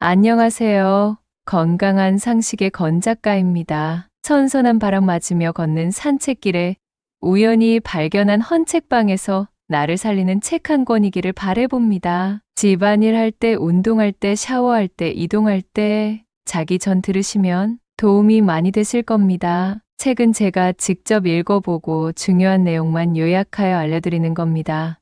안녕하세요. 건강한 상식의 건 작가입니다. 선선한 바람 맞으며 걷는 산책길에 우연히 발견한 헌책방에서 나를 살리는 책 한 권이기를 바라봅니다. 집안일 할 때, 운동할 때, 샤워할 때, 이동할 때, 자기 전 들으시면 도움이 많이 되실 겁니다. 책은 제가 직접 읽어보고 중요한 내용만 요약하여 알려드리는 겁니다.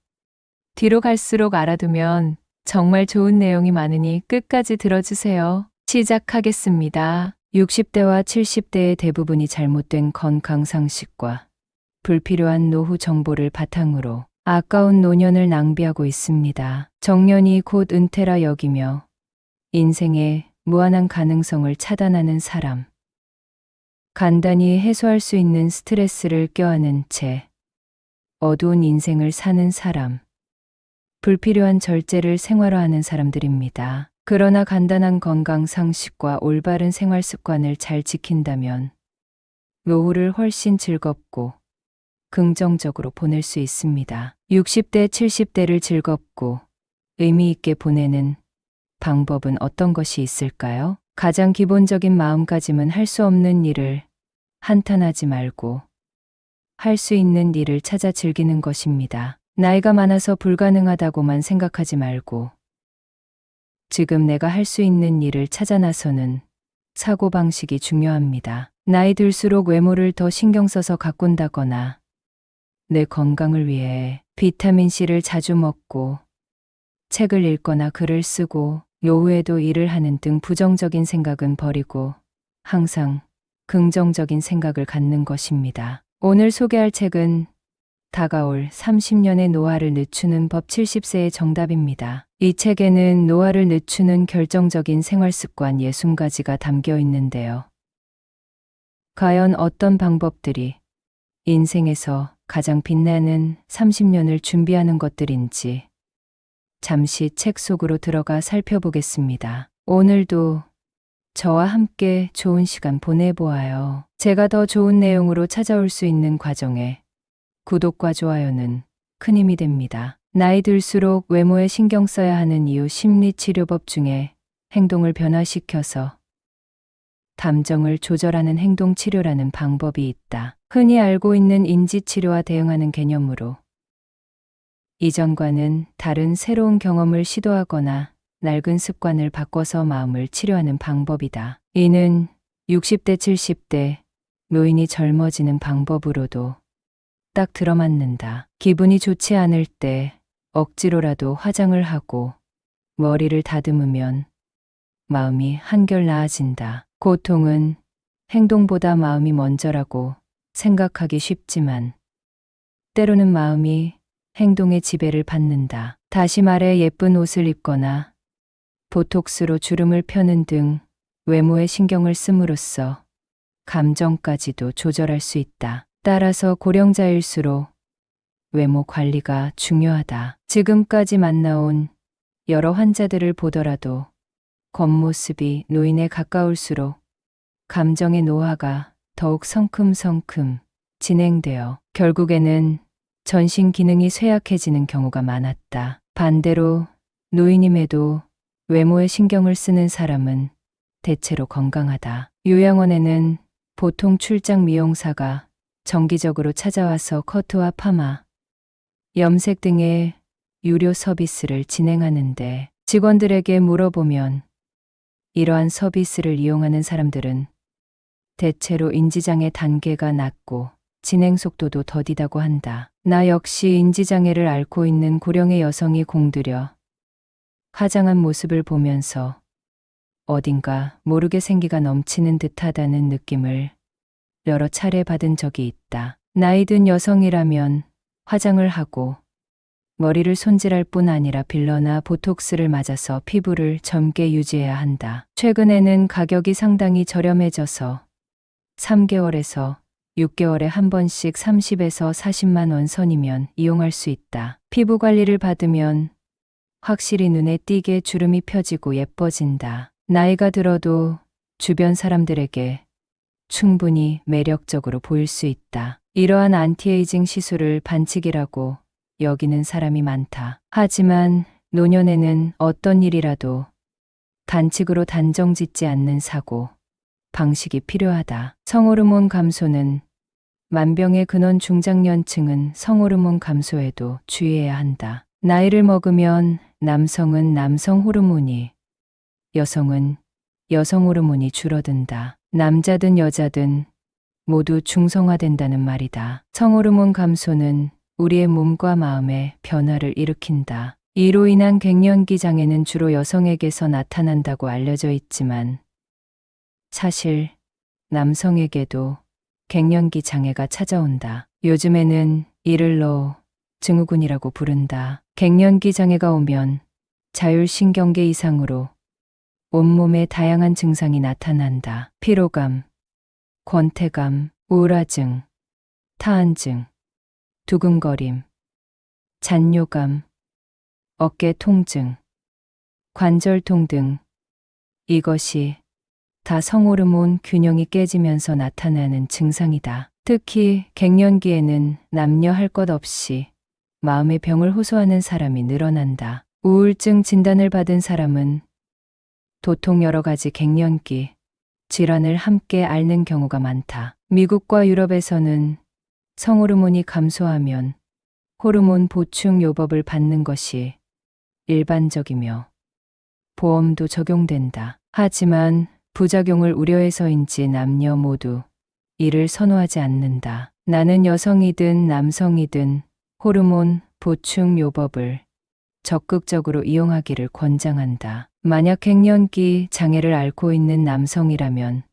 뒤로 갈수록 알아두면 정말 좋은 내용이 많으니 끝까지 들어주세요. 시작하겠습니다. 60대와 70대의 대부분이 잘못된 건강상식과 불필요한 노후 정보를 바탕으로 아까운 노년을 낭비하고 있습니다. 정년이 곧 은퇴라 여기며 인생의 무한한 가능성을 차단하는 사람. 간단히 해소할 수 있는 스트레스를 껴안은 채 어두운 인생을 사는 사람. 불필요한 절제를 생활화하는 사람들입니다. 그러나 간단한 건강 상식과 올바른 생활 습관을 잘 지킨다면 노후를 훨씬 즐겁고 긍정적으로 보낼 수 있습니다. 60대, 70대를 즐겁고 의미 있게 보내는 방법은 어떤 것이 있을까요? 가장 기본적인 마음가짐은 할 수 없는 일을 한탄하지 말고 할 수 있는 일을 찾아 즐기는 것입니다. 나이가 많아서 불가능하다고만 생각하지 말고 지금 내가 할 수 있는 일을 찾아 나서는 사고방식이 중요합니다. 나이 들수록 외모를 더 신경 써서 가꾼다거나 내 건강을 위해 비타민C를 자주 먹고 책을 읽거나 글을 쓰고 노후에도 일을 하는 등 부정적인 생각은 버리고 항상 긍정적인 생각을 갖는 것입니다. 오늘 소개할 책은 다가올 30년의 노화를 늦추는 법 70세의 정답입니다. 이 책에는 노화를 늦추는 결정적인 생활습관 60가지가 담겨 있는데요. 과연 어떤 방법들이 인생에서 가장 빛나는 30년을 준비하는 것들인지 잠시 책 속으로 들어가 살펴보겠습니다. 오늘도 저와 함께 좋은 시간 보내보아요. 제가 더 좋은 내용으로 찾아올 수 있는 과정에 구독과 좋아요는 큰 힘이 됩니다. 나이 들수록 외모에 신경 써야 하는 이유 심리치료법 중에 행동을 변화시켜서 감정을 조절하는 행동치료라는 방법이 있다. 흔히 알고 있는 인지치료와 대응하는 개념으로 이전과는 다른 새로운 경험을 시도하거나 낡은 습관을 바꿔서 마음을 치료하는 방법이다. 이는 60대, 70대 노인이 젊어지는 방법으로도 딱 들어맞는다. 기분이 좋지 않을 때 억지로라도 화장을 하고 머리를 다듬으면 마음이 한결 나아진다. 고통은 행동보다 마음이 먼저라고 생각하기 쉽지만 때로는 마음이 행동의 지배를 받는다. 다시 말해 예쁜 옷을 입거나 보톡스로 주름을 펴는 등 외모에 신경을 씀으로써 감정까지도 조절할 수 있다. 따라서 고령자일수록 외모 관리가 중요하다. 지금까지 만나온 여러 환자들을 보더라도 겉모습이 노인에 가까울수록 감정의 노화가 더욱 성큼성큼 진행되어 결국에는 전신 기능이 쇠약해지는 경우가 많았다. 반대로 노인임에도 외모에 신경을 쓰는 사람은 대체로 건강하다. 요양원에는 보통 출장 미용사가 정기적으로 찾아와서 커트와 파마, 염색 등의 유료 서비스를 진행하는데 직원들에게 물어보면 이러한 서비스를 이용하는 사람들은 대체로 인지장애 단계가 낮고 진행 속도도 더디다고 한다. 나 역시 인지장애를 앓고 있는 고령의 여성이 공들여 화장한 모습을 보면서 어딘가 모르게 생기가 넘치는 듯하다는 느낌을 여러 차례 받은 적이 있다. 나이 든 여성이라면 화장을 하고 머리를 손질할 뿐 아니라 필러나 보톡스를 맞아서 피부를 젊게 유지해야 한다. 최근에는 가격이 상당히 저렴해져서 3개월에서 6개월에 한 번씩 30에서 40만 원 선이면 이용할 수 있다. 피부 관리를 받으면 확실히 눈에 띄게 주름이 펴지고 예뻐진다. 나이가 들어도 주변 사람들에게 충분히 매력적으로 보일 수 있다. 이러한 안티에이징 시술을 반칙이라고 여기는 사람이 많다. 하지만 노년에는 어떤 일이라도 반칙으로 단정짓지 않는 사고, 방식이 필요하다. 성호르몬 감소는 만병의 근원 중장년층은 성호르몬 감소에도 주의해야 한다. 나이를 먹으면 남성은 남성 호르몬이, 여성은 여성 호르몬이 줄어든다. 남자든 여자든 모두 중성화된다는 말이다. 성호르몬 감소는 우리의 몸과 마음에 변화를 일으킨다. 이로 인한 갱년기 장애는 주로 여성에게서 나타난다고 알려져 있지만 사실 남성에게도 갱년기 장애가 찾아온다. 요즘에는 이를 로 증후군이라고 부른다. 갱년기 장애가 오면 자율신경계 이상으로 온몸에 다양한 증상이 나타난다. 피로감, 권태감, 우울증, 타한증, 두근거림, 잔뇨감, 어깨 통증, 관절통 등 이것이 다 성호르몬 균형이 깨지면서 나타나는 증상이다. 특히 갱년기에는 남녀 할 것 없이 마음의 병을 호소하는 사람이 늘어난다. 우울증 진단을 받은 사람은 도통 여러 가지 갱년기 질환을 함께 앓는 경우가 많다. 미국과 유럽에서는 성호르몬이 감소하면 호르몬 보충 요법을 받는 것이 일반적이며 보험도 적용된다. 하지만 부작용을 우려해서인지 남녀 모두 이를 선호하지 않는다. 나는 여성이든 남성이든 호르몬 보충 요법을 적극적으로 이용하기를 권장한다. 만약 갱년기 장애를 앓고 있는 남성이라면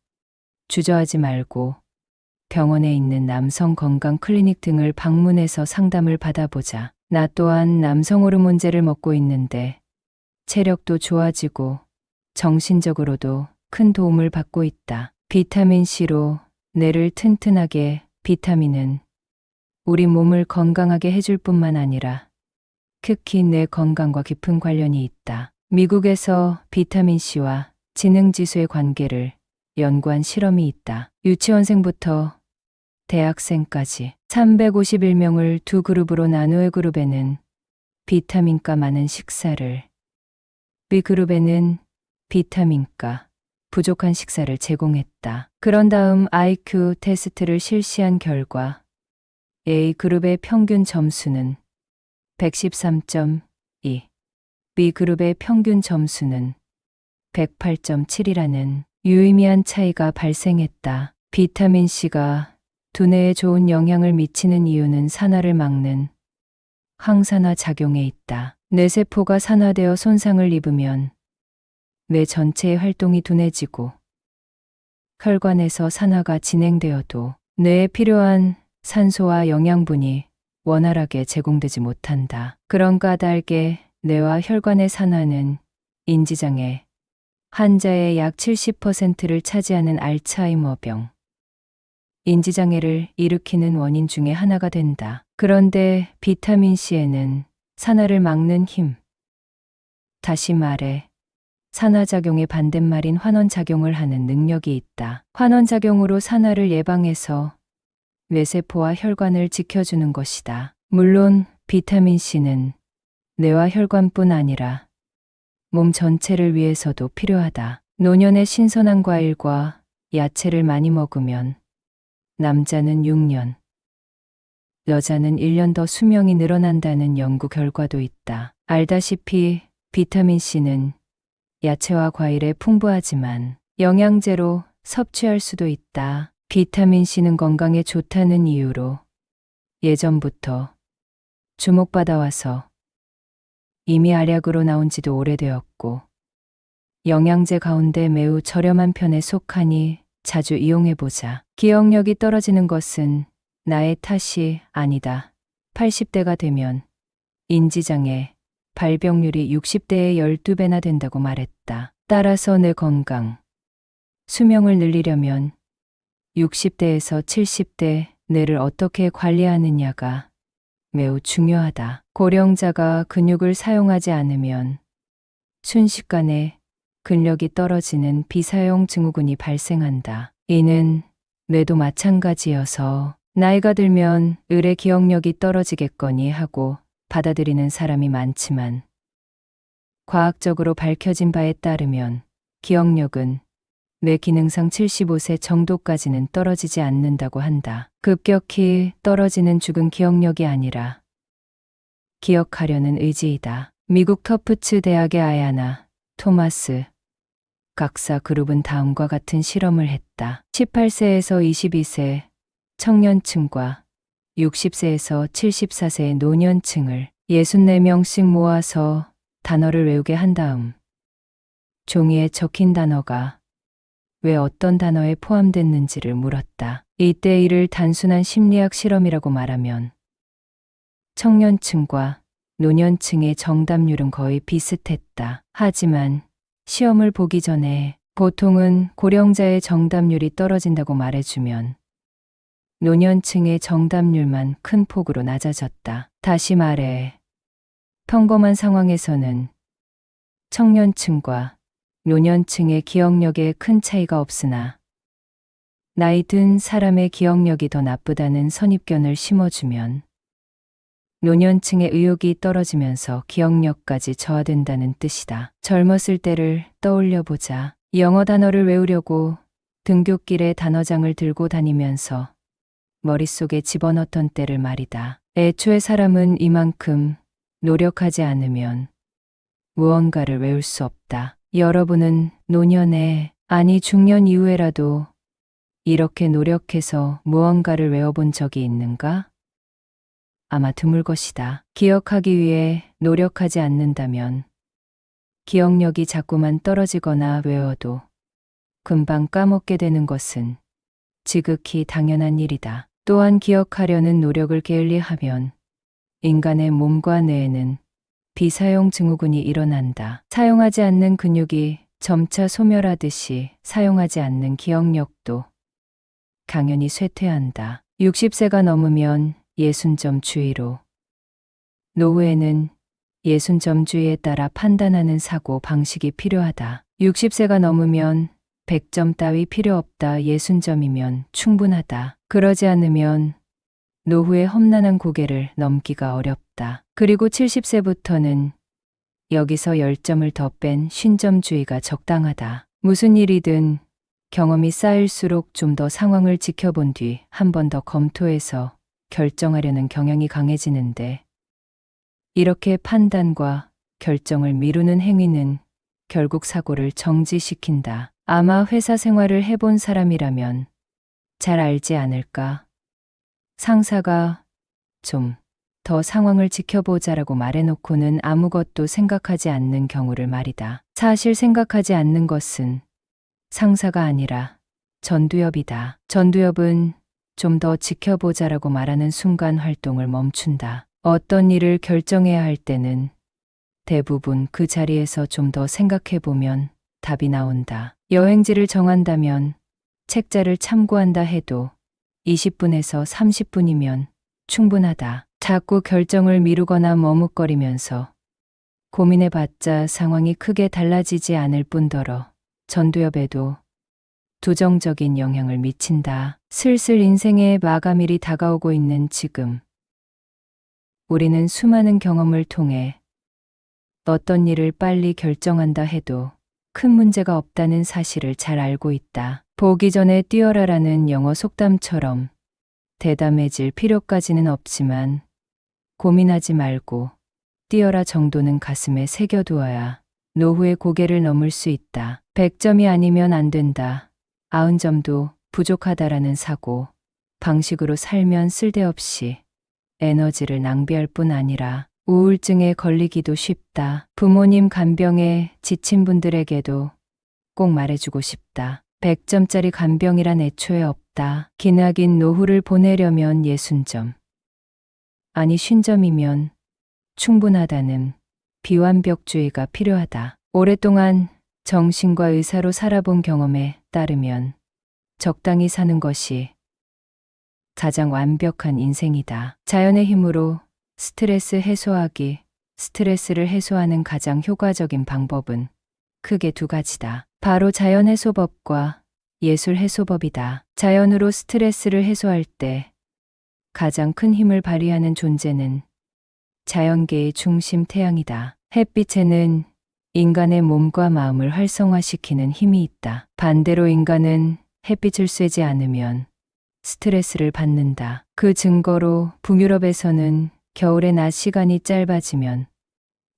주저하지 말고 병원에 있는 남성 건강 클리닉 등을 방문해서 상담을 받아보자. 나 또한 남성 호르몬제를 먹고 있는데 체력도 좋아지고 정신적으로도 큰 도움을 받고 있다. 비타민C로 뇌를 튼튼하게. 비타민은 우리 몸을 건강하게 해줄 뿐만 아니라 특히 뇌 건강과 깊은 관련이 있다. 미국에서 비타민C와 지능지수의 관계를 연구한 실험이 있다. 유치원생부터 대학생까지 351명을 두 그룹으로 나누어 그룹에는 비타민가 많은 식사를, B그룹에는 비타민가 부족한 식사를 제공했다. 그런 다음 IQ 테스트를 실시한 결과 A그룹의 평균 점수는 113.2, B그룹의 평균 점수는 108.7이라는 유의미한 차이가 발생했다. 비타민C가 두뇌에 좋은 영향을 미치는 이유는 산화를 막는 항산화 작용에 있다. 뇌세포가 산화되어 손상을 입으면 뇌 전체의 활동이 둔해지고 혈관에서 산화가 진행되어도 뇌에 필요한 산소와 영양분이 원활하게 제공되지 못한다. 그런 까닭에 뇌와 혈관의 산화는 인지장애 환자의 약 70%를 차지하는 알츠하이머병, 인지장애를 일으키는 원인 중에 하나가 된다. 그런데 비타민C에는 산화를 막는 힘, 다시 말해 산화작용의 반대말인 환원작용을 하는 능력이 있다. 환원작용으로 산화를 예방해서 뇌세포와 혈관을 지켜주는 것이다. 물론 비타민C는 뇌와 혈관뿐 아니라 몸 전체를 위해서도 필요하다. 노년에 신선한 과일과 야채를 많이 먹으면 남자는 6년, 여자는 1년 더 수명이 늘어난다는 연구 결과도 있다. 알다시피 비타민C는 야채와 과일에 풍부하지만 영양제로 섭취할 수도 있다. 비타민C는 건강에 좋다는 이유로 예전부터 주목받아와서 이미 알약으로 나온 지도 오래되었고 영양제 가운데 매우 저렴한 편에 속하니 자주 이용해보자. 기억력이 떨어지는 것은 나의 탓이 아니다. 80대가 되면 인지장애 발병률이 60대의 12배나 된다고 말했다. 따라서 내 건강, 수명을 늘리려면 60대에서 70대 뇌를 어떻게 관리하느냐가 매우 중요하다. 고령자가 근육을 사용하지 않으면 순식간에 근력이 떨어지는 비사용 증후군이 발생한다. 이는 뇌도 마찬가지여서 나이가 들면 을의 기억력이 떨어지겠거니 하고 받아들이는 사람이 많지만 과학적으로 밝혀진 바에 따르면 기억력은 뇌 기능상 75세 정도까지는 떨어지지 않는다고 한다. 급격히 떨어지는 죽은 기억력이 아니라 기억하려는 의지이다. 미국 터프츠 대학의 아야나 토마스 각사 그룹은 다음과 같은 실험을 했다. 18세에서 22세 청년층과 60세에서 74세의 노년층을 64명씩 모아서 단어를 외우게 한 다음 종이에 적힌 단어가 왜 어떤 단어에 포함됐는지를 물었다. 이때 이를 단순한 심리학 실험이라고 말하면 청년층과 노년층의 정답률은 거의 비슷했다. 하지만 시험을 보기 전에 보통은 고령자의 정답률이 떨어진다고 말해주면 노년층의 정답률만 큰 폭으로 낮아졌다. 다시 말해, 평범한 상황에서는 청년층과 노년층의 기억력에 큰 차이가 없으나 나이 든 사람의 기억력이 더 나쁘다는 선입견을 심어주면 노년층의 의욕이 떨어지면서 기억력까지 저하된다는 뜻이다. 젊었을 때를 떠올려 보자. 영어 단어를 외우려고 등굣길에 단어장을 들고 다니면서 머릿속에 집어넣던 때를 말이다. 애초에 사람은 이만큼 노력하지 않으면 무언가를 외울 수 없다. 여러분은 노년에, 아니 중년 이후에라도 이렇게 노력해서 무언가를 외워본 적이 있는가? 아마 드물 것이다. 기억하기 위해 노력하지 않는다면 기억력이 자꾸만 떨어지거나 외워도 금방 까먹게 되는 것은 지극히 당연한 일이다. 또한 기억하려는 노력을 게을리하면 인간의 몸과 뇌에는 비사용 증후군이 일어난다. 사용하지 않는 근육이 점차 소멸하듯이 사용하지 않는 기억력도 당연히 쇠퇴한다. 60세가 넘으면 60점 주의로, 노후에는 60점 주의에 따라 판단하는 사고 방식이 필요하다. 60세가 넘으면 100점 따위 필요 없다. 60점이면 충분하다. 그러지 않으면 노후의 험난한 고개를 넘기가 어렵다. 그리고 70세부터는 여기서 10점을 더 뺀 50점주의가 적당하다. 무슨 일이든 경험이 쌓일수록 좀 더 상황을 지켜본 뒤 한 번 더 검토해서 결정하려는 경향이 강해지는데, 이렇게 판단과 결정을 미루는 행위는 결국 사고를 정지시킨다. 아마 회사 생활을 해본 사람이라면 잘 알지 않을까? 상사가 좀 더 상황을 지켜보자라고 말해놓고는 아무것도 생각하지 않는 경우를 말이다. 사실 생각하지 않는 것은 상사가 아니라 전두엽이다. 전두엽은 좀 더 지켜보자라고 말하는 순간 활동을 멈춘다. 어떤 일을 결정해야 할 때는 대부분 그 자리에서 좀 더 생각해보면 답이 나온다. 여행지를 정한다면 책자를 참고한다 해도 20분에서 30분이면 충분하다. 자꾸 결정을 미루거나 머뭇거리면서 고민해봤자 상황이 크게 달라지지 않을 뿐더러 전두엽에도 부정적인 영향을 미친다. 슬슬 인생의 마감일이 다가오고 있는 지금, 우리는 수많은 경험을 통해 어떤 일을 빨리 결정한다 해도 큰 문제가 없다는 사실을 잘 알고 있다. 보기 전에 뛰어라라는 영어 속담처럼 대담해질 필요까지는 없지만 고민하지 말고 뛰어라 정도는 가슴에 새겨두어야 노후의 고개를 넘을 수 있다. 100점이 아니면 안 된다. 90점도 부족하다라는 사고 방식으로 살면 쓸데없이 에너지를 낭비할 뿐 아니라 우울증에 걸리기도 쉽다. 부모님 간병에 지친 분들에게도 꼭 말해주고 싶다. 100점짜리 간병이란 애초에 없다. 기나긴 노후를 보내려면 60점, 아니 50점이면 충분하다는 비완벽주의가 필요하다. 오랫동안 정신과 의사로 살아본 경험에 따르면 적당히 사는 것이 가장 완벽한 인생이다. 자연의 힘으로 스트레스 해소하기. 스트레스를 해소하는 가장 효과적인 방법은 크게 두 가지다. 바로 자연 해소법과 예술 해소법이다. 자연으로 스트레스를 해소할 때 가장 큰 힘을 발휘하는 존재는 자연계의 중심 태양이다. 햇빛에는 인간의 몸과 마음을 활성화시키는 힘이 있다. 반대로 인간은 햇빛을 쐬지 않으면 스트레스를 받는다. 그 증거로 북유럽에서는 겨울에 낮 시간이 짧아지면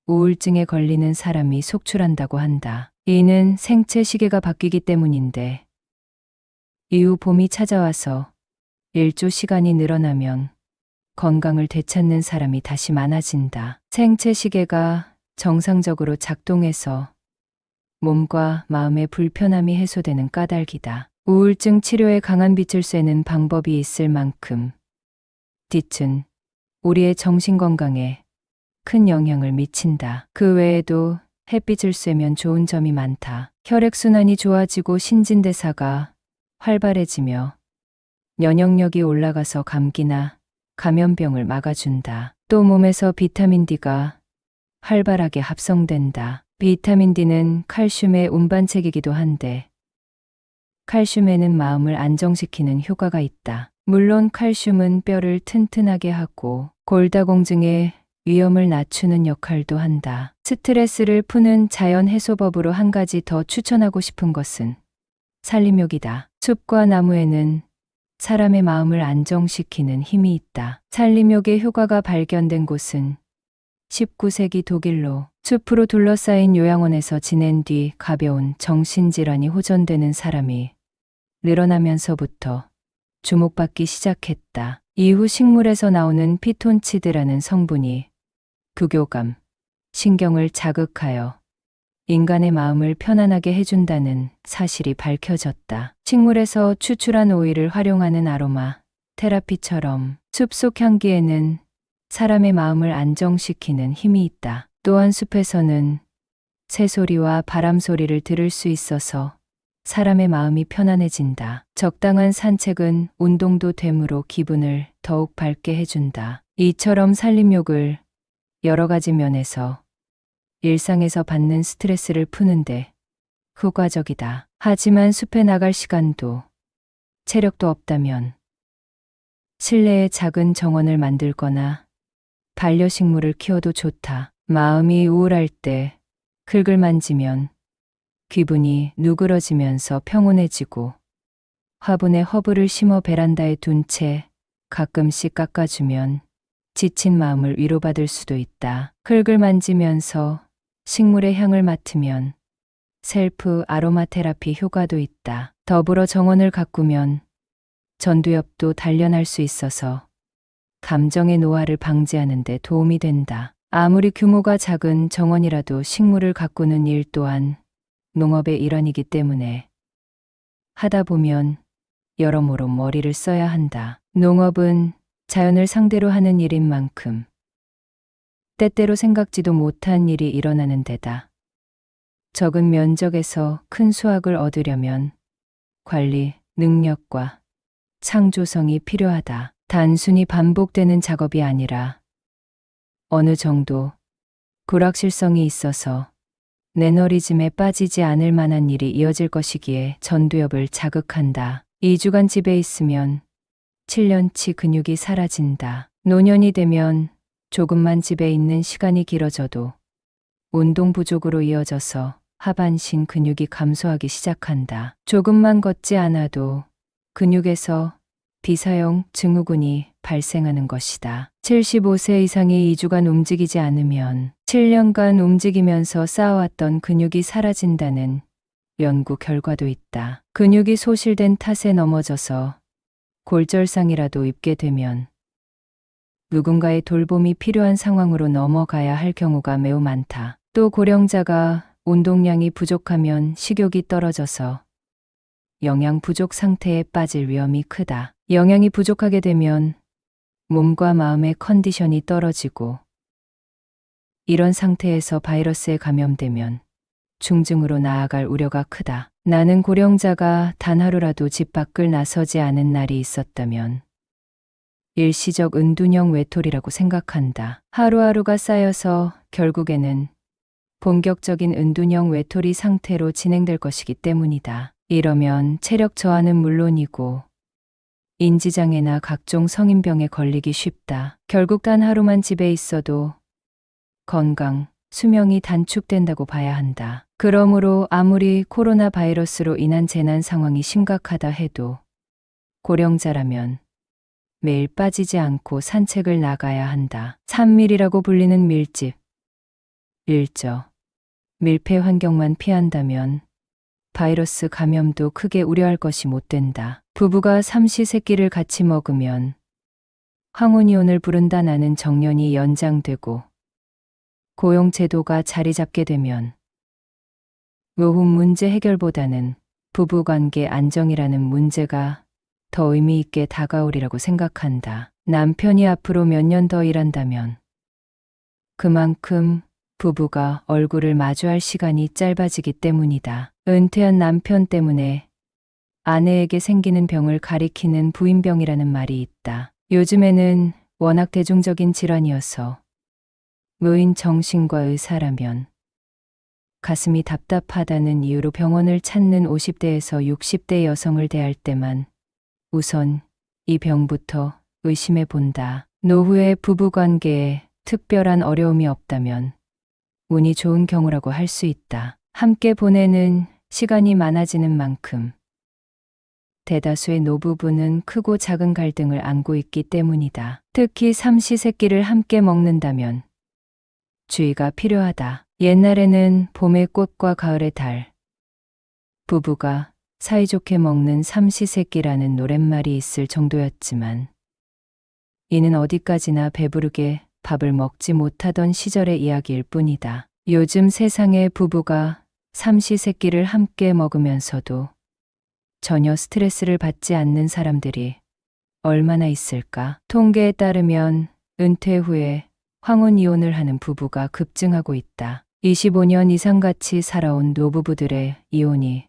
우울증에 걸리는 사람이 속출한다고 한다. 이는 생체 시계가 바뀌기 때문인데, 이후 봄이 찾아와서 일조 시간이 늘어나면 건강을 되찾는 사람이 다시 많아진다. 생체 시계가 정상적으로 작동해서 몸과 마음의 불편함이 해소되는 까닭이다. 우울증 치료에 강한 빛을 쐬는 방법이 있을 만큼 빛은 우리의 정신 건강에 큰 영향을 미친다. 그 외에도 햇빛을 쐬면 좋은 점이 많다. 혈액순환이 좋아지고 신진대사가 활발해지며 면역력이 올라가서 감기나 감염병을 막아준다. 또 몸에서 비타민 D가 활발하게 합성된다. 비타민 D는 칼슘의 운반책이기도 한데, 칼슘에는 마음을 안정시키는 효과가 있다. 물론 칼슘은 뼈를 튼튼하게 하고 골다공증의 위험을 낮추는 역할도 한다. 스트레스를 푸는 자연 해소법으로 한 가지 더 추천하고 싶은 것은 산림욕이다. 숲과 나무에는 사람의 마음을 안정시키는 힘이 있다. 산림욕의 효과가 발견된 곳은 19세기 독일로 숲으로 둘러싸인 요양원에서 지낸 뒤 가벼운 정신질환이 호전되는 사람이 늘어나면서부터 주목받기 시작했다. 이후 식물에서 나오는 피톤치드라는 성분이 부교감, 신경을 자극하여 인간의 마음을 편안하게 해준다는 사실이 밝혀졌다. 식물에서 추출한 오일을 활용하는 아로마 테라피처럼 숲속 향기에는 사람의 마음을 안정시키는 힘이 있다. 또한 숲에서는 새소리와 바람소리를 들을 수 있어서 사람의 마음이 편안해진다. 적당한 산책은 운동도 되므로 기분을 더욱 밝게 해준다. 이처럼 산림욕을 여러 가지 면에서 일상에서 받는 스트레스를 푸는데 효과적이다. 하지만 숲에 나갈 시간도 체력도 없다면 실내에 작은 정원을 만들거나 반려식물을 키워도 좋다. 마음이 우울할 때 흙을 만지면 기분이 누그러지면서 평온해지고, 화분에 허브를 심어 베란다에 둔 채 가끔씩 깎아주면 지친 마음을 위로받을 수도 있다. 흙을 만지면서 식물의 향을 맡으면 셀프 아로마 테라피 효과도 있다. 더불어 정원을 가꾸면 전두엽도 단련할 수 있어서 감정의 노화를 방지하는 데 도움이 된다. 아무리 규모가 작은 정원이라도 식물을 가꾸는 일 또한 농업의 일환이기 때문에 하다 보면 여러모로 머리를 써야 한다. 농업은 자연을 상대로 하는 일인 만큼 때때로 생각지도 못한 일이 일어나는 데다 적은 면적에서 큰 수확을 얻으려면 관리, 능력과 창조성이 필요하다. 단순히 반복되는 작업이 아니라 어느 정도 불확실성이 있어서 매너리즘에 빠지지 않을 만한 일이 이어질 것이기에 전두엽을 자극한다. 2주간 집에 있으면 7년치 근육이 사라진다. 노년이 되면 조금만 집에 있는 시간이 길어져도 운동 부족으로 이어져서 하반신 근육이 감소하기 시작한다. 조금만 걷지 않아도 근육에서 비사용 증후군이 발생하는 것이다. 75세 이상이 2주간 움직이지 않으면 7년간 움직이면서 쌓아왔던 근육이 사라진다는 연구 결과도 있다. 근육이 소실된 탓에 넘어져서 골절상이라도 입게 되면 누군가의 돌봄이 필요한 상황으로 넘어가야 할 경우가 매우 많다. 또 고령자가 운동량이 부족하면 식욕이 떨어져서 영양 부족 상태에 빠질 위험이 크다. 영양이 부족하게 되면 몸과 마음의 컨디션이 떨어지고, 이런 상태에서 바이러스에 감염되면 중증으로 나아갈 우려가 크다. 나는 고령자가 단 하루라도 집 밖을 나서지 않은 날이 있었다면 일시적 은둔형 외톨이라고 생각한다. 하루하루가 쌓여서 결국에는 본격적인 은둔형 외톨이 상태로 진행될 것이기 때문이다. 이러면 체력 저하는 물론이고 인지장애나 각종 성인병에 걸리기 쉽다. 결국 단 하루만 집에 있어도 건강, 수명이 단축된다고 봐야 한다. 그러므로 아무리 코로나 바이러스로 인한 재난 상황이 심각하다 해도 고령자라면 매일 빠지지 않고 산책을 나가야 한다. 산밀이라고 불리는 밀집, 일저, 밀폐 환경만 피한다면 바이러스 감염도 크게 우려할 것이 못 된다. 부부가 삼시세끼를 같이 먹으면 황혼이혼을 부른다는 정년이 연장되고 고용제도가 자리 잡게 되면 노후 문제 해결보다는 부부관계 안정이라는 문제가 더 의미 있게 다가오리라고 생각한다. 남편이 앞으로 몇 년 더 일한다면 그만큼 부부가 얼굴을 마주할 시간이 짧아지기 때문이다. 은퇴한 남편 때문에 아내에게 생기는 병을 가리키는 부인병이라는 말이 있다. 요즘에는 워낙 대중적인 질환이어서 노인 정신과 의사라면 가슴이 답답하다는 이유로 병원을 찾는 50대에서 60대 여성을 대할 때만 우선 이 병부터 의심해 본다. 노후의 부부관계에 특별한 어려움이 없다면 운이 좋은 경우라고 할 수 있다. 함께 보내는 시간이 많아지는 만큼 대다수의 노부부는 크고 작은 갈등을 안고 있기 때문이다. 특히 삼시세끼를 함께 먹는다면 주의가 필요하다. 옛날에는 봄의 꽃과 가을의 달, 부부가 사이좋게 먹는 삼시세끼라는 노랫말이 있을 정도였지만 이는 어디까지나 배부르게 밥을 먹지 못하던 시절의 이야기일 뿐이다. 요즘 세상의 부부가 삼시세끼를 함께 먹으면서도 전혀 스트레스를 받지 않는 사람들이 얼마나 있을까? 통계에 따르면 은퇴 후에 황혼이혼을 하는 부부가 급증하고 있다. 25년 이상 같이 살아온 노부부들의 이혼이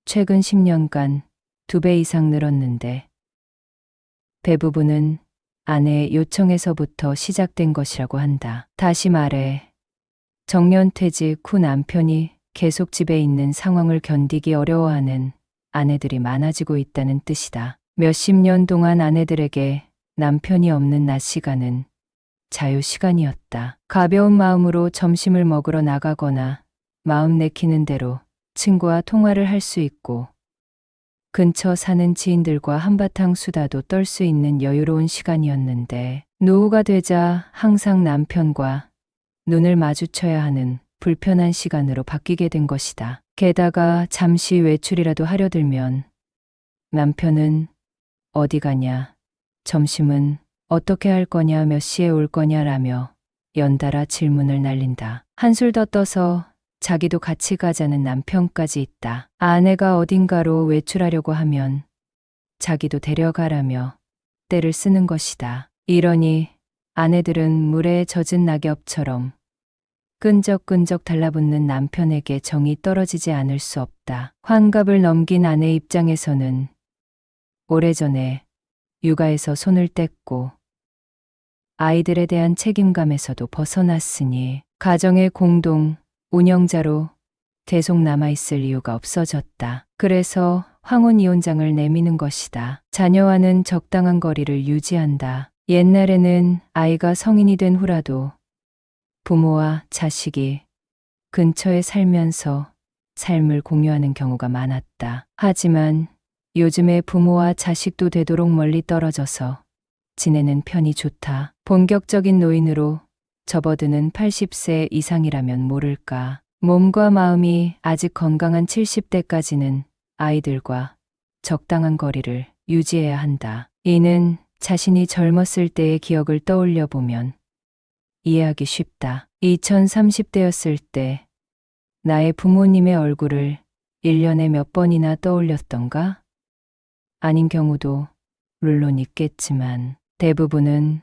최근 10년간 2배 이상 늘었는데 대부분은 아내의 요청에서부터 시작된 것이라고 한다. 다시 말해 정년퇴직 후 남편이 계속 집에 있는 상황을 견디기 어려워하는 아내들이 많아지고 있다는 뜻이다. 몇십 년 동안 아내들에게 남편이 없는 낮 시간은 자유 시간이었다. 가벼운 마음으로 점심을 먹으러 나가거나 마음 내키는 대로 친구와 통화를 할 수 있고 근처 사는 지인들과 한바탕 수다도 떨 수 있는 여유로운 시간이었는데 노후가 되자 항상 남편과 눈을 마주쳐야 하는 불편한 시간으로 바뀌게 된 것이다. 게다가 잠시 외출이라도 하려 들면 남편은 어디 가냐, 점심은 어떻게 할 거냐, 몇 시에 올 거냐라며 연달아 질문을 날린다. 한술 더 떠서 자기도 같이 가자는 남편까지 있다. 아내가 어딘가로 외출하려고 하면 자기도 데려가라며 떼를 쓰는 것이다. 이러니 아내들은 물에 젖은 낙엽처럼 끈적끈적 달라붙는 남편에게 정이 떨어지지 않을 수 없다. 환갑을 넘긴 아내 입장에서는 오래전에 육아에서 손을 뗐고 아이들에 대한 책임감에서도 벗어났으니 가정의 공동 운영자로 계속 남아있을 이유가 없어졌다. 그래서 황혼이혼장을 내미는 것이다. 자녀와는 적당한 거리를 유지한다. 옛날에는 아이가 성인이 된 후라도 부모와 자식이 근처에 살면서 삶을 공유하는 경우가 많았다. 하지만 요즘의 부모와 자식도 되도록 멀리 떨어져서 지내는 편이 좋다. 본격적인 노인으로 접어드는 80세 이상이라면 모를까. 몸과 마음이 아직 건강한 70대까지는 아이들과 적당한 거리를 유지해야 한다. 이는 자신이 젊었을 때의 기억을 떠올려 보면 이해하기 쉽다. 2030대였을 때 나의 부모님의 얼굴을 1년에 몇 번이나 떠올렸던가? 아닌 경우도 물론 있겠지만 대부분은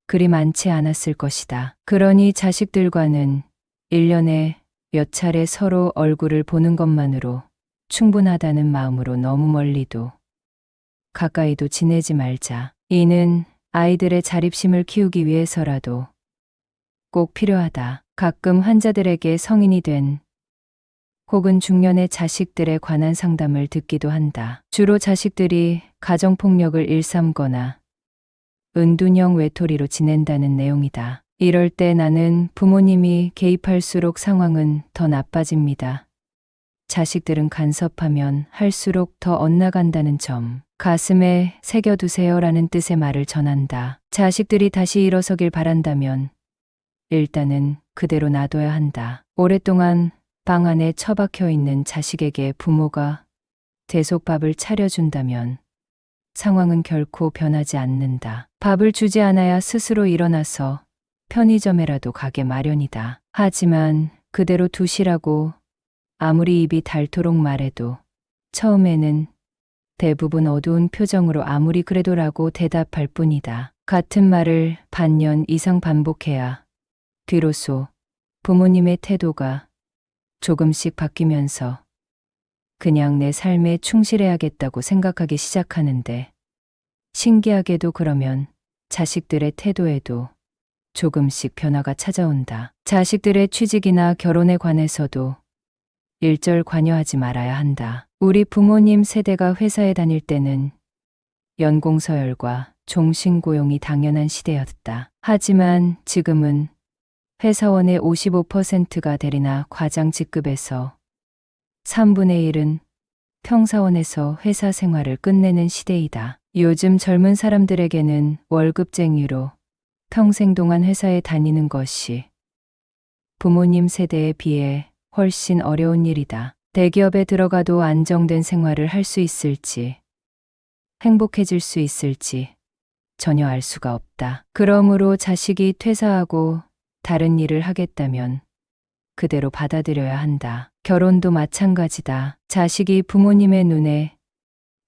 그리 많지 않았을 것이다. 그러니 자식들과는 1년에 몇 차례 서로 얼굴을 보는 것만으로 충분하다는 마음으로 너무 멀리도 가까이도 지내지 말자. 이는 아이들의 자립심을 키우기 위해서라도 꼭 필요하다. 가끔 환자들에게 성인이 된 혹은 중년의 자식들에 관한 상담을 듣기도 한다. 주로 자식들이 가정폭력을 일삼거나 은둔형 외톨이로 지낸다는 내용이다. 이럴 때 나는 부모님이 개입할수록 상황은 더 나빠집니다. 자식들은 간섭하면 할수록 더 엇나간다는 점. 가슴에 새겨두세요라는 뜻의 말을 전한다. 자식들이 다시 일어서길 바란다면 일단은 그대로 놔둬야 한다. 오랫동안 방 안에 처박혀 있는 자식에게 부모가 대속밥을 차려준다면 상황은 결코 변하지 않는다. 밥을 주지 않아야 스스로 일어나서 편의점에라도 가게 마련이다. 하지만 그대로 두시라고 아무리 입이 닳도록 말해도 처음에는 대부분 어두운 표정으로 아무리 그래도라고 대답할 뿐이다. 같은 말을 반년 이상 반복해야 뒤로서 부모님의 태도가 조금씩 바뀌면서 그냥 내 삶에 충실해야겠다고 생각하기 시작하는데 신기하게도 그러면 자식들의 태도에도 조금씩 변화가 찾아온다. 자식들의 취직이나 결혼에 관해서도 일절 관여하지 말아야 한다. 우리 부모님 세대가 회사에 다닐 때는 연공서열과 종신고용이 당연한 시대였다. 하지만 지금은 회사원의 55%가 대리나 과장 직급에서 3분의 1은 평사원에서 회사 생활을 끝내는 시대이다. 요즘 젊은 사람들에게는 월급쟁이로 평생 동안 회사에 다니는 것이 부모님 세대에 비해 훨씬 어려운 일이다. 대기업에 들어가도 안정된 생활을 할 수 있을지, 행복해질 수 있을지 전혀 알 수가 없다. 그러므로 자식이 퇴사하고 다른 일을 하겠다면 그대로 받아들여야 한다. 결혼도 마찬가지다. 자식이 부모님의 눈에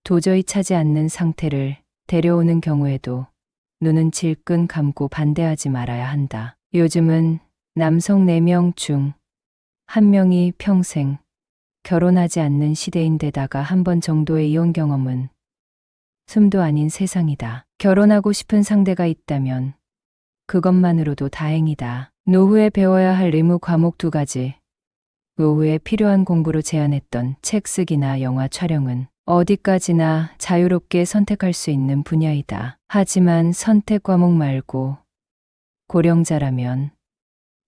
도저히 차지 않는 상태를 데려오는 경우에도 눈은 질끈 감고 반대하지 말아야 한다. 요즘은 남성 4명 중 1명이 평생 결혼하지 않는 시대인데다가 한 번 정도의 이혼 경험은 숨도 아닌 세상이다. 결혼하고 싶은 상대가 있다면 그것만으로도 다행이다. 노후에 배워야 할 의무 과목 2가지. 노후에 필요한 공부로 제안했던 책 쓰기나 영화 촬영은 어디까지나 자유롭게 선택할 수 있는 분야이다. 하지만 선택 과목 말고 고령자라면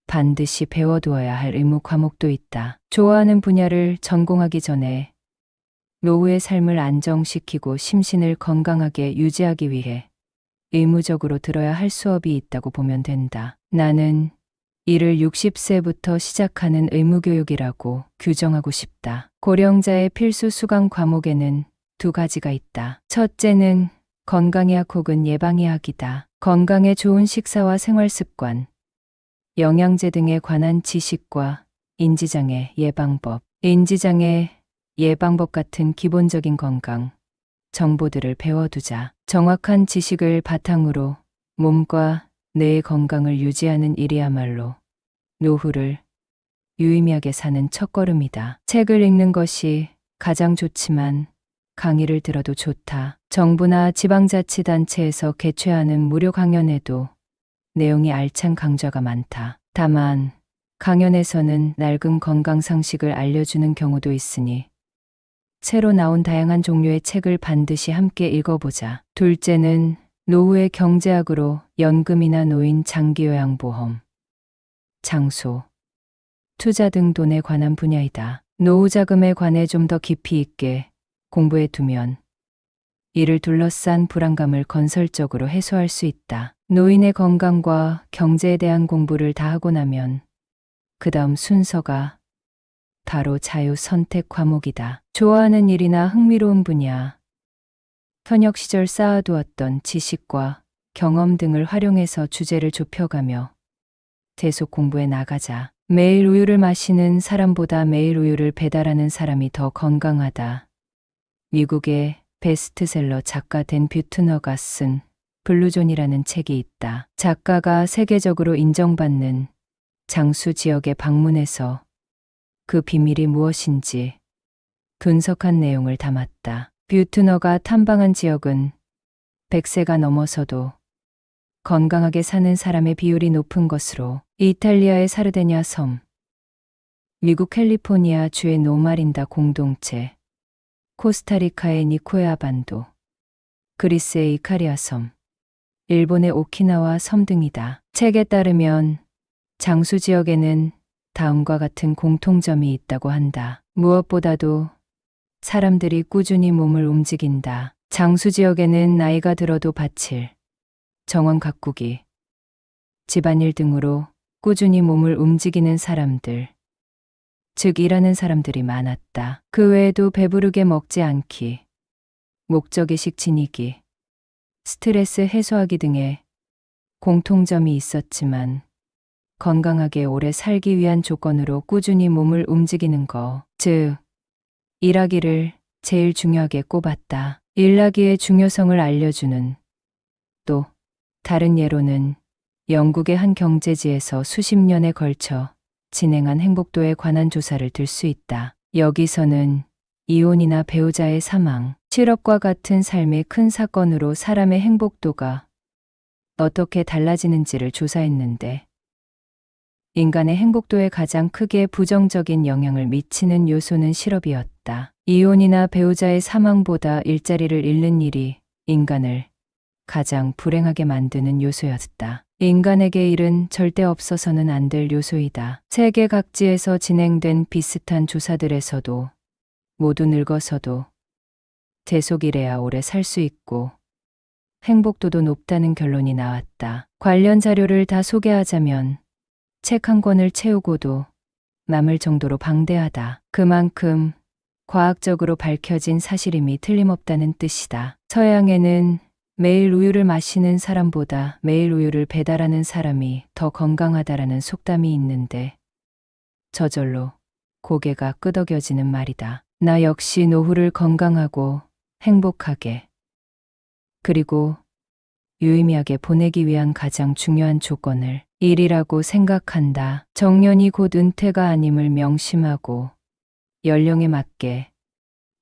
반드시 배워두어야 할 의무 과목도 있다. 좋아하는 분야를 전공하기 전에 노후의 삶을 안정시키고 심신을 건강하게 유지하기 위해 의무적으로 들어야 할 수업이 있다고 보면 된다. 나는 이를 60세부터 시작하는 의무교육이라고 규정하고 싶다. 고령자의 필수 수강 과목에는 2가지가 있다. 첫째는 건강의학 혹은 예방의학이다. 건강에 좋은 식사와 생활습관, 영양제 등에 관한 지식과 인지장애 예방법, 인지장애 예방법 같은 기본적인 건강 정보들을 배워두자. 정확한 지식을 바탕으로 몸과 뇌의 건강을 유지하는 일이야말로 노후를 유의미하게 사는 첫걸음이다. 책을 읽는 것이 가장 좋지만 강의를 들어도 좋다. 정부나 지방자치단체에서 개최하는 무료 강연에도 내용이 알찬 강좌가 많다. 다만 강연에서는 낡은 건강 상식을 알려주는 경우도 있으니 새로 나온 다양한 종류의 책을 반드시 함께 읽어보자. 둘째는 노후의 경제학으로 연금이나 노인 장기요양보험, 장소, 투자 등 돈에 관한 분야이다. 노후 자금에 관해 좀 더 깊이 있게 공부해 두면 이를 둘러싼 불안감을 건설적으로 해소할 수 있다. 노인의 건강과 경제에 대한 공부를 다 하고 나면 그 다음 순서가 바로 자유 선택 과목이다. 좋아하는 일이나 흥미로운 분야, 현역 시절 쌓아두었던 지식과 경험 등을 활용해서 주제를 좁혀가며 계속 공부해 나가자. 매일 우유를 마시는 사람보다 매일 우유를 배달하는 사람이 더 건강하다. 미국의 베스트셀러 작가 댄 뷰트너가 쓴 블루존이라는 책이 있다. 작가가 세계적으로 인정받는 장수 지역에 방문해서 그 비밀이 무엇인지 분석한 내용을 담았다. 뷰트너가 탐방한 지역은 100세가 넘어서도 건강하게 사는 사람의 비율이 높은 것으로 이탈리아의 사르데냐 섬, 미국 캘리포니아 주의 노마린다 공동체, 코스타리카의 니코야 반도, 그리스의 이카리아 섬, 일본의 오키나와 섬 등이다. 책에 따르면 장수 지역에는 다음과 같은 공통점이 있다고 한다. 무엇보다도 사람들이 꾸준히 몸을 움직인다. 장수 지역에는 나이가 들어도 바칠 정원 가꾸기, 집안일 등으로 꾸준히 몸을 움직이는 사람들, 즉 일하는 사람들이 많았다. 그 외에도 배부르게 먹지 않기, 목적의식 지니기, 스트레스 해소하기 등의 공통점이 있었지만 건강하게 오래 살기 위한 조건으로 꾸준히 몸을 움직이는 것, 즉 일하기를 제일 중요하게 꼽았다. 일하기의 중요성을 알려주는 또 다른 예로는 영국의 한 경제지에서 수십 년에 걸쳐 진행한 행복도에 관한 조사를 들 수 있다. 여기서는 이혼이나 배우자의 사망, 실업과 같은 삶의 큰 사건으로 사람의 행복도가 어떻게 달라지는지를 조사했는데 인간의 행복도에 가장 크게 부정적인 영향을 미치는 요소는 실업이었다. 이혼이나 배우자의 사망보다 일자리를 잃는 일이 인간을 가장 불행하게 만드는 요소였다. 인간에게 일은 절대 없어서는 안 될 요소이다. 세계 각지에서 진행된 비슷한 조사들에서도 모두 늙어서도 계속일해야 오래 살 수 있고 행복도도 높다는 결론이 나왔다. 관련 자료를 다 소개하자면 책 한 권을 채우고도 남을 정도로 방대하다. 그만큼 과학적으로 밝혀진 사실임이 틀림없다는 뜻이다. 서양에는 매일 우유를 마시는 사람보다 매일 우유를 배달하는 사람이 더 건강하다라는 속담이 있는데 저절로 고개가 끄덕여지는 말이다. 나 역시 노후를 건강하고 행복하게 그리고 유의미하게 보내기 위한 가장 중요한 조건을 일이라고 생각한다. 정년이 곧 은퇴가 아님을 명심하고 연령에 맞게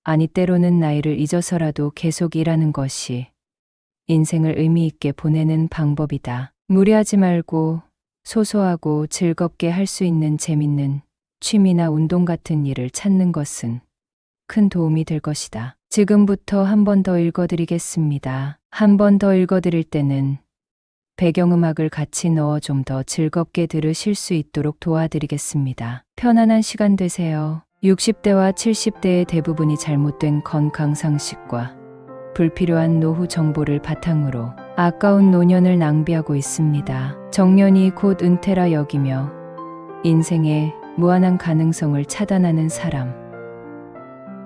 아니 때로는 나이를 잊어서라도 계속 일하는 것이 인생을 의미 있게 보내는 방법이다. 무리하지 말고 소소하고 즐겁게 할 수 있는 재밌는 취미나 운동 같은 일을 찾는 것은 큰 도움이 될 것이다. 지금부터 한 번 더 읽어드리겠습니다. 한 번 더 읽어드릴 때는 배경음악을 같이 넣어 좀 더 즐겁게 들으실 수 있도록 도와드리겠습니다. 편안한 시간 되세요. 60대와 70대의 대부분이 잘못된 건강상식과 불필요한 노후 정보를 바탕으로 아까운 노년을 낭비하고 있습니다. 정년이 곧 은퇴라 여기며 인생의 무한한 가능성을 차단하는 사람,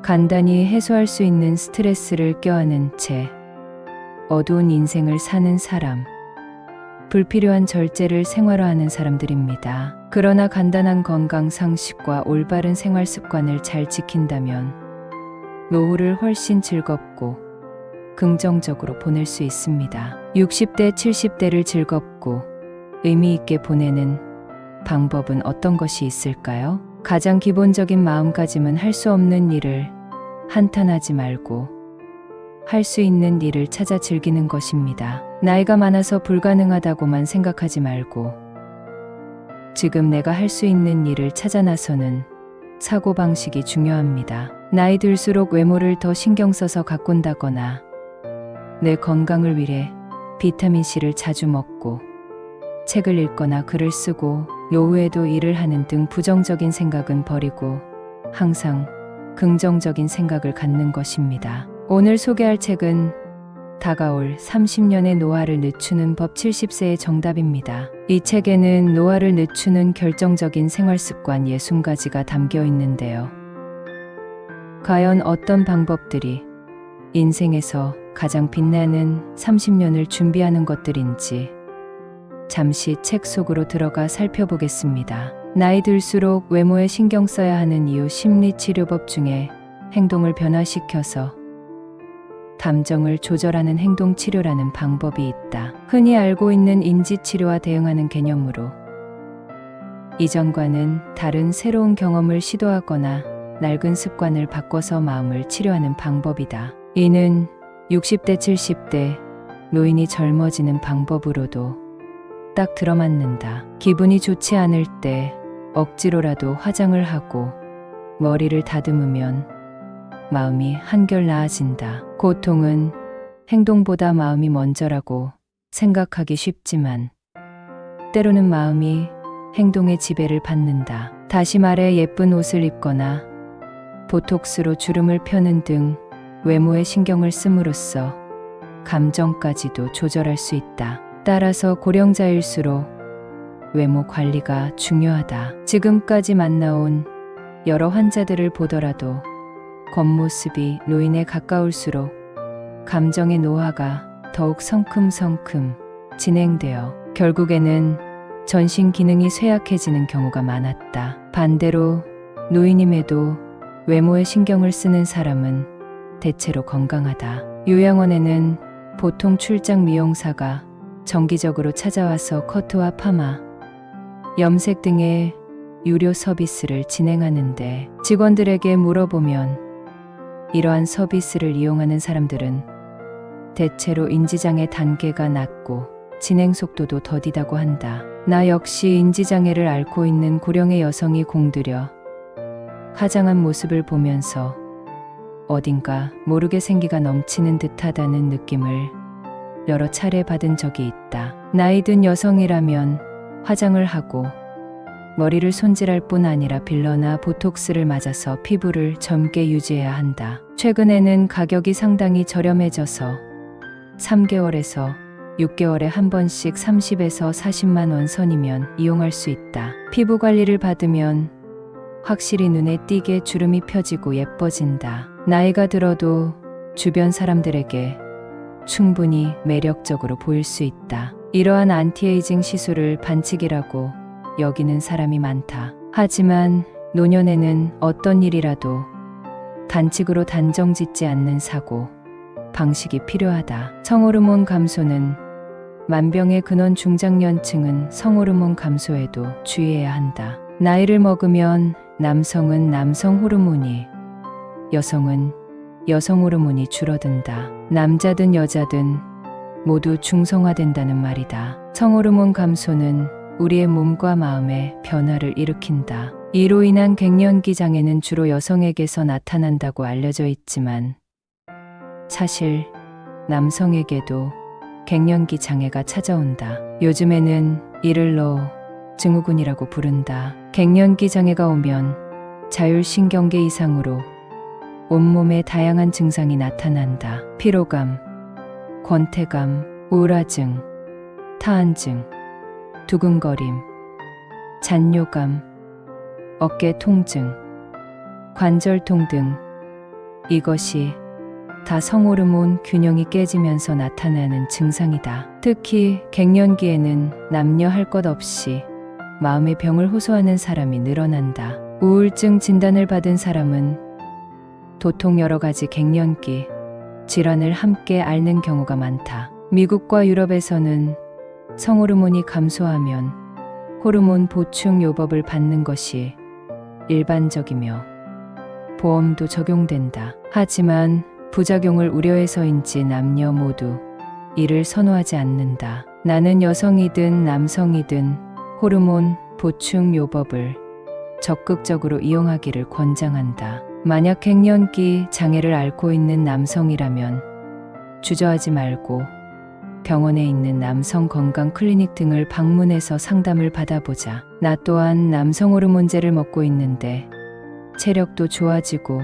간단히 해소할 수 있는 스트레스를 껴안은 채 어두운 인생을 사는 사람, 불필요한 절제를 생활화하는 사람들입니다. 그러나 간단한 건강 상식과 올바른 생활 습관을 잘 지킨다면 노후를 훨씬 즐겁고 긍정적으로 보낼 수 있습니다. 60대, 70대를 즐겁고 의미 있게 보내는 방법은 어떤 것이 있을까요? 가장 기본적인 마음가짐은 할 수 없는 일을 한탄하지 말고 할 수 있는 일을 찾아 즐기는 것입니다. 나이가 많아서 불가능하다고만 생각하지 말고 지금 내가 할 수 있는 일을 찾아 나서는 사고방식이 중요합니다. 나이 들수록 외모를 더 신경 써서 가꾼다거나 내 건강을 위해 비타민C를 자주 먹고 책을 읽거나 글을 쓰고 노후에도 일을 하는 등 부정적인 생각은 버리고 항상 긍정적인 생각을 갖는 것입니다. 오늘 소개할 책은 다가올 30년의 노화를 늦추는 법 70세의 정답입니다. 이 책에는 노화를 늦추는 결정적인 생활습관 60가지가 담겨 있는데요. 과연 어떤 방법들이 인생에서 가장 빛나는 30년을 준비하는 것들인지 잠시 책 속으로 들어가 살펴보겠습니다. 나이 들수록 외모에 신경 써야 하는 이유 심리치료법 중에 행동을 변화시켜서 감정을 조절하는 행동치료라는 방법이 있다. 흔히 알고 있는 인지치료와 대응하는 개념으로 이전과는 다른 새로운 경험을 시도하거나 낡은 습관을 바꿔서 마음을 치료하는 방법이다. 이는 60대, 70대 노인이 젊어지는 방법으로도 딱 들어맞는다. 기분이 좋지 않을 때 억지로라도 화장을 하고 머리를 다듬으면 마음이 한결 나아진다. 고통은 행동보다 마음이 먼저라고 생각하기 쉽지만 때로는 마음이 행동의 지배를 받는다. 다시 말해 예쁜 옷을 입거나 보톡스로 주름을 펴는 등 외모에 신경을 씀으로써 감정까지도 조절할 수 있다. 따라서 고령자일수록 외모 관리가 중요하다. 지금까지 만나온 여러 환자들을 보더라도 겉모습이 노인에 가까울수록 감정의 노화가 더욱 성큼성큼 진행되어 결국에는 전신 기능이 쇠약해지는 경우가 많았다. 반대로 노인임에도 외모에 신경을 쓰는 사람은 대체로 건강하다. 요양원에는 보통 출장 미용사가 정기적으로 찾아와서 커트와 파마, 염색 등의 유료 서비스를 진행하는데 직원들에게 물어보면 이러한 서비스를 이용하는 사람들은 대체로 인지장애 단계가 낮고 진행 속도도 더디다고 한다. 나 역시 인지장애를 앓고 있는 고령의 여성이 공들여 화장한 모습을 보면서 어딘가 모르게 생기가 넘치는 듯하다는 느낌을 여러 차례 받은 적이 있다. 나이 든 여성이라면 화장을 하고 머리를 손질할 뿐 아니라 필러나 보톡스를 맞아서 피부를 젊게 유지해야 한다. 최근에는 가격이 상당히 저렴해져서 3개월에서 6개월에 한 번씩 30에서 40만 원 선이면 이용할 수 있다. 피부 관리를 받으면 확실히 눈에 띄게 주름이 펴지고 예뻐진다. 나이가 들어도 주변 사람들에게 충분히 매력적으로 보일 수 있다. 이러한 안티에이징 시술을 반칙이라고 여기는 사람이 많다. 하지만 노년에는 어떤 일이라도 반칙으로 단정 짓지 않는 사고 방식이 필요하다. 성호르몬 감소는 만병의 근원. 중장년층은 성호르몬 감소에도 주의해야 한다. 나이를 먹으면 남성은 남성 호르몬이, 여성은 여성 호르몬이 줄어든다. 남자든 여자든 모두 중성화된다는 말이다. 성호르몬 감소는 우리의 몸과 마음에 변화를 일으킨다. 이로 인한 갱년기 장애는 주로 여성에게서 나타난다고 알려져 있지만 사실 남성에게도 갱년기 장애가 찾아온다. 요즘에는 이를 증후군이라고 부른다. 갱년기 장애가 오면 자율신경계 이상으로 온몸에 다양한 증상이 나타난다. 피로감, 권태감, 우울증, 타한증, 두근거림, 잔뇨감, 어깨 통증, 관절통 등 이것이 다 성호르몬 균형이 깨지면서 나타나는 증상이다. 특히 갱년기에는 남녀 할 것 없이 마음의 병을 호소하는 사람이 늘어난다. 우울증 진단을 받은 사람은 도통 여러 가지 갱년기 질환을 함께 앓는 경우가 많다. 미국과 유럽에서는 성호르몬이 감소하면 호르몬 보충 요법을 받는 것이 일반적이며 보험도 적용된다. 하지만 부작용을 우려해서인지 남녀 모두 이를 선호하지 않는다. 나는 여성이든 남성이든 호르몬 보충 요법을 적극적으로 이용하기를 권장한다. 만약 갱년기 장애를 앓고 있는 남성이라면 주저하지 말고 병원에 있는 남성 건강 클리닉 등을 방문해서 상담을 받아보자. 나 또한 남성 호르몬제를 먹고 있는데 체력도 좋아지고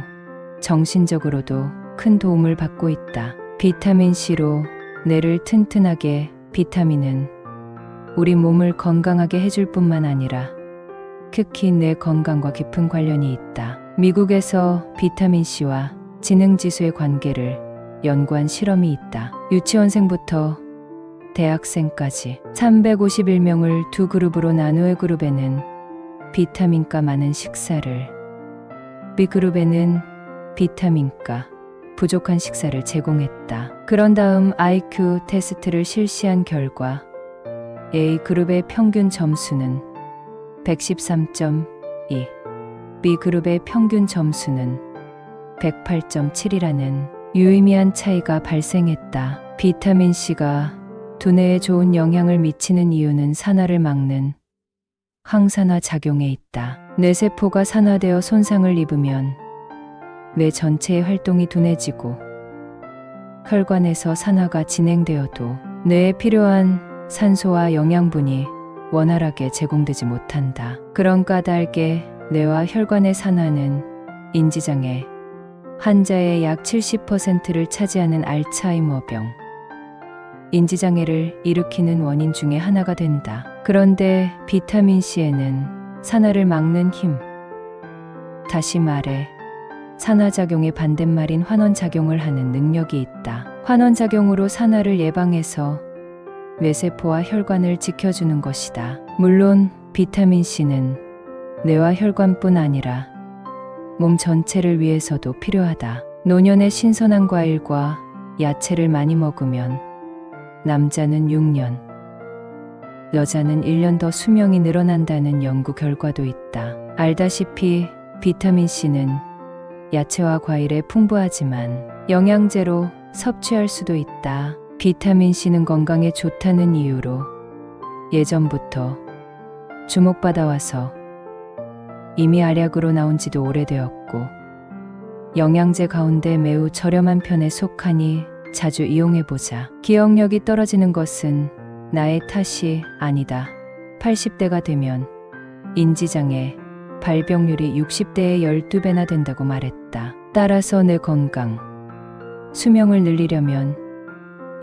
정신적으로도 큰 도움을 받고 있다. 비타민C로 뇌를 튼튼하게. 비타민은 우리 몸을 건강하게 해줄 뿐만 아니라 특히 뇌 건강과 깊은 관련이 있다. 미국에서 비타민C와 지능지수의 관계를 연구한 실험이 있다. 유치원생부터 대학생까지 351명을 두 그룹으로 나누어 그룹에는 비타민가 많은 식사를, B그룹에는 비타민가 부족한 식사를 제공했다. 그런 다음 IQ 테스트를 실시한 결과 A그룹의 평균 점수는 113.2, B그룹의 평균 점수는 108.7이라는 유의미한 차이가 발생했다. 비타민C가 두뇌에 좋은 영향을 미치는 이유는 산화를 막는 항산화 작용에 있다. 뇌세포가 산화되어 손상을 입으면 뇌 전체의 활동이 둔해지고 혈관에서 산화가 진행되어도 뇌에 필요한 산소와 영양분이 원활하게 제공되지 못한다. 그런 까닭에 뇌와 혈관의 산화는 인지장애 환자의 약 70%를 차지하는 알츠하이머병, 인지장애를 일으키는 원인 중에 하나가 된다. 그런데 비타민 C에는 산화를 막는 힘, 다시 말해 산화작용의 반대말인 환원작용을 하는 능력이 있다. 환원작용으로 산화를 예방해서 뇌세포와 혈관을 지켜주는 것이다. 물론 비타민 C는 뇌와 혈관뿐 아니라 몸 전체를 위해서도 필요하다. 노년에 신선한 과일과 야채를 많이 먹으면 남자는 6년, 여자는 1년 더 수명이 늘어난다는 연구 결과도 있다. 알다시피 비타민 C는 야채와 과일에 풍부하지만 영양제로 섭취할 수도 있다. 비타민 C는 건강에 좋다는 이유로 예전부터 주목받아와서 이미 알약으로 나온 지도 오래되었고 영양제 가운데 매우 저렴한 편에 속하니 자주 이용해보자. 기억력이 떨어지는 것은 나의 탓이 아니다. 80대가 되면 인지장애 발병률이 60대의 12배나 된다고 말했다. 따라서 내 건강, 수명을 늘리려면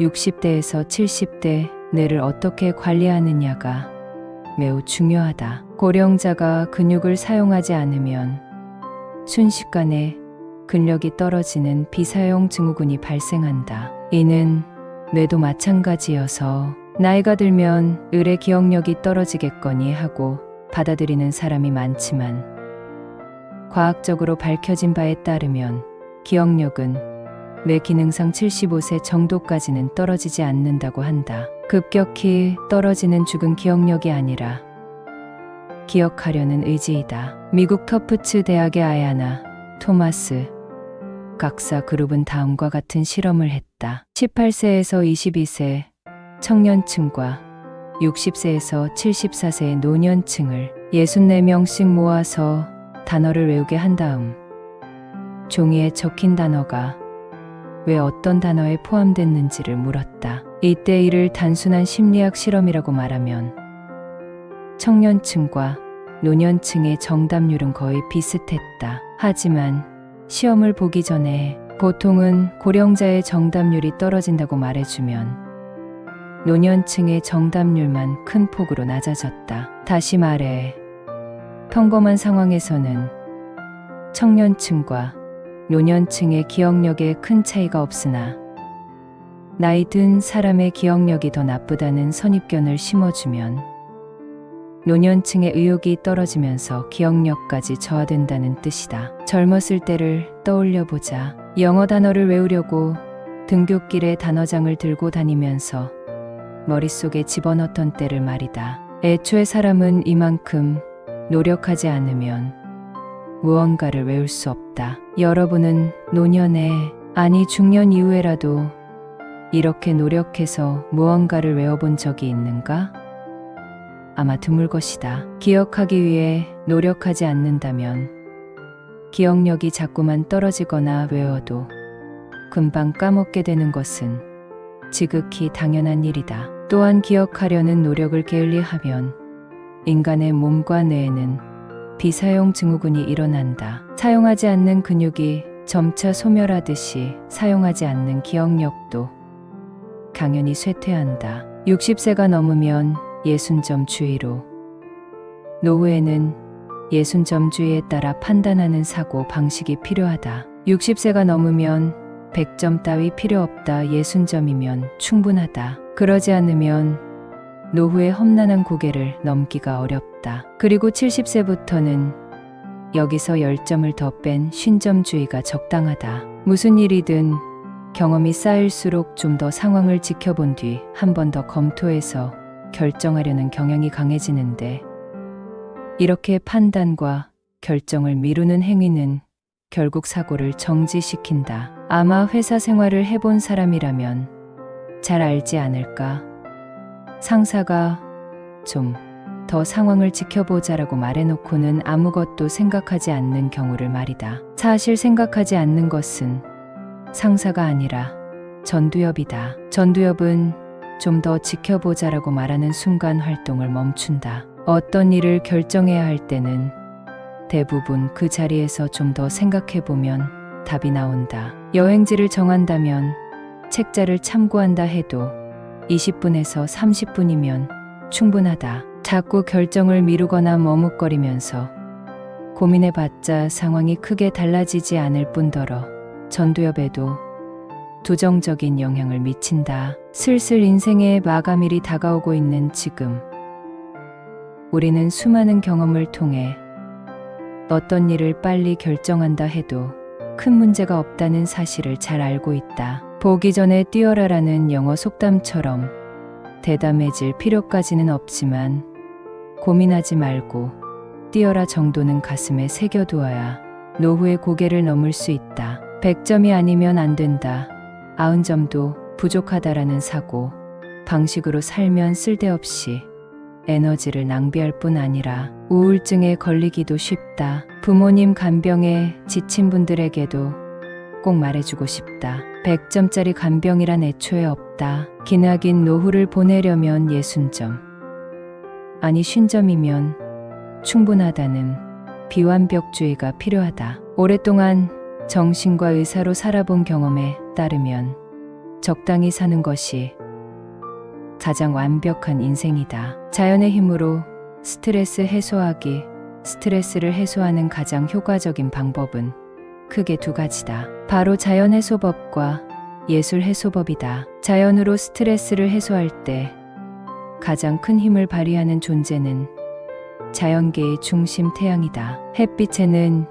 60대에서 70대 뇌를 어떻게 관리하느냐가 매우 중요하다. 고령자가 근육을 사용하지 않으면 순식간에 근력이 떨어지는 비사용 증후군이 발생한다. 이는 뇌도 마찬가지여서 나이가 들면 을의 기억력이 떨어지겠거니 하고 받아들이는 사람이 많지만 과학적으로 밝혀진 바에 따르면 기억력은 뇌 기능상 75세 정도까지는 떨어지지 않는다고 한다. 급격히 떨어지는 죽은 기억력이 아니라 기억하려는 의지이다. 미국 터프츠 대학의 아야나 토마스 각사 그룹은 다음과 같은 실험을 했다. 18세에서 22세 청년층과 60세에서 74세의 노년층을 64명씩 모아서 단어를 외우게 한 다음 종이에 적힌 단어가 왜 어떤 단어에 포함됐는지를 물었다. 이때 이를 단순한 심리학 실험이라고 말하면 청년층과 노년층의 정답률은 거의 비슷했다. 하지만 시험을 보기 전에 보통은 고령자의 정답률이 떨어진다고 말해주면 노년층의 정답률만 큰 폭으로 낮아졌다. 다시 말해 평범한 상황에서는 청년층과 노년층의 기억력에 큰 차이가 없으나 나이 든 사람의 기억력이 더 나쁘다는 선입견을 심어주면 노년층의 의욕이 떨어지면서 기억력까지 저하된다는 뜻이다. 젊었을 때를 떠올려보자. 영어 단어를 외우려고 등굣길에 단어장을 들고 다니면서 머릿속에 집어넣던 때를 말이다. 애초에 사람은 이만큼 노력하지 않으면 무언가를 외울 수 없다. 여러분은 노년에, 아니 중년 이후에라도 이렇게 노력해서 무언가를 외워본 적이 있는가? 아마 드물 것이다. 기억하기 위해 노력하지 않는다면 기억력이 자꾸만 떨어지거나 외워도 금방 까먹게 되는 것은 지극히 당연한 일이다. 또한 기억하려는 노력을 게을리하면 인간의 몸과 뇌에는 비사용 증후군이 일어난다. 사용하지 않는 근육이 점차 소멸하듯이 사용하지 않는 기억력도 당연히 쇠퇴한다. 60세가 넘으면 60점 주의로, 노후에는 60점 주의에 따라 판단하는 사고 방식이 필요하다. 60세가 넘으면 100점 따위 필요 없다. 60점이면 충분하다. 그러지 않으면 노후의 험난한 고개를 넘기가 어렵다. 그리고 70세부터는 여기서 10점을 더 뺀 50점 주의가 적당하다. 무슨 일이든 경험이 쌓일수록 좀 더 상황을 지켜본 뒤 한 번 더 검토해서 결정하려는 경향이 강해지는데, 이렇게 판단과 결정을 미루는 행위는 결국 사고를 정지시킨다. 아마 회사 생활을 해본 사람이라면 잘 알지 않을까? 상사가 좀 더 상황을 지켜보자라고 말해놓고는 아무것도 생각하지 않는 경우를 말이다. 사실 생각하지 않는 것은 상사가 아니라 전두엽이다. 전두엽은 좀 더 지켜보자라고 말하는 순간 활동을 멈춘다. 어떤 일을 결정해야 할 때는 대부분 그 자리에서 좀 더 생각해보면 답이 나온다. 여행지를 정한다면 책자를 참고한다 해도 20분에서 30분이면 충분하다. 자꾸 결정을 미루거나 머뭇거리면서 고민해봤자 상황이 크게 달라지지 않을 뿐더러 전두엽에도 부정적인 영향을 미친다. 슬슬 인생의 마감일이 다가오고 있는 지금, 우리는 수많은 경험을 통해 어떤 일을 빨리 결정한다 해도 큰 문제가 없다는 사실을 잘 알고 있다. 보기 전에 뛰어라라는 영어 속담처럼 대담해질 필요까지는 없지만 고민하지 말고 뛰어라 정도는 가슴에 새겨두어야 노후의 고개를 넘을 수 있다. 100점이 아니면 안 된다. 90점도 부족하다라는 사고 방식으로 살면 쓸데없이 에너지를 낭비할 뿐 아니라 우울증에 걸리기도 쉽다. 부모님 간병에 지친 분들에게도 꼭 말해주고 싶다. 100점짜리 간병이란 애초에 없다. 기나긴 노후를 보내려면 60점, 아니 50점이면 충분하다는 비완벽주의가 필요하다. 오랫동안 정신과 의사로 살아본 경험에 따르면 적당히 사는 것이 가장 완벽한 인생이다. 자연의 힘으로 스트레스 해소하기. 스트레스를 해소하는 가장 효과적인 방법은 크게 두 가지다. 바로 자연 해소법과 예술 해소법이다. 자연으로 스트레스를 해소할 때 가장 큰 힘을 발휘하는 존재는 자연계의 중심 태양이다. 햇빛에는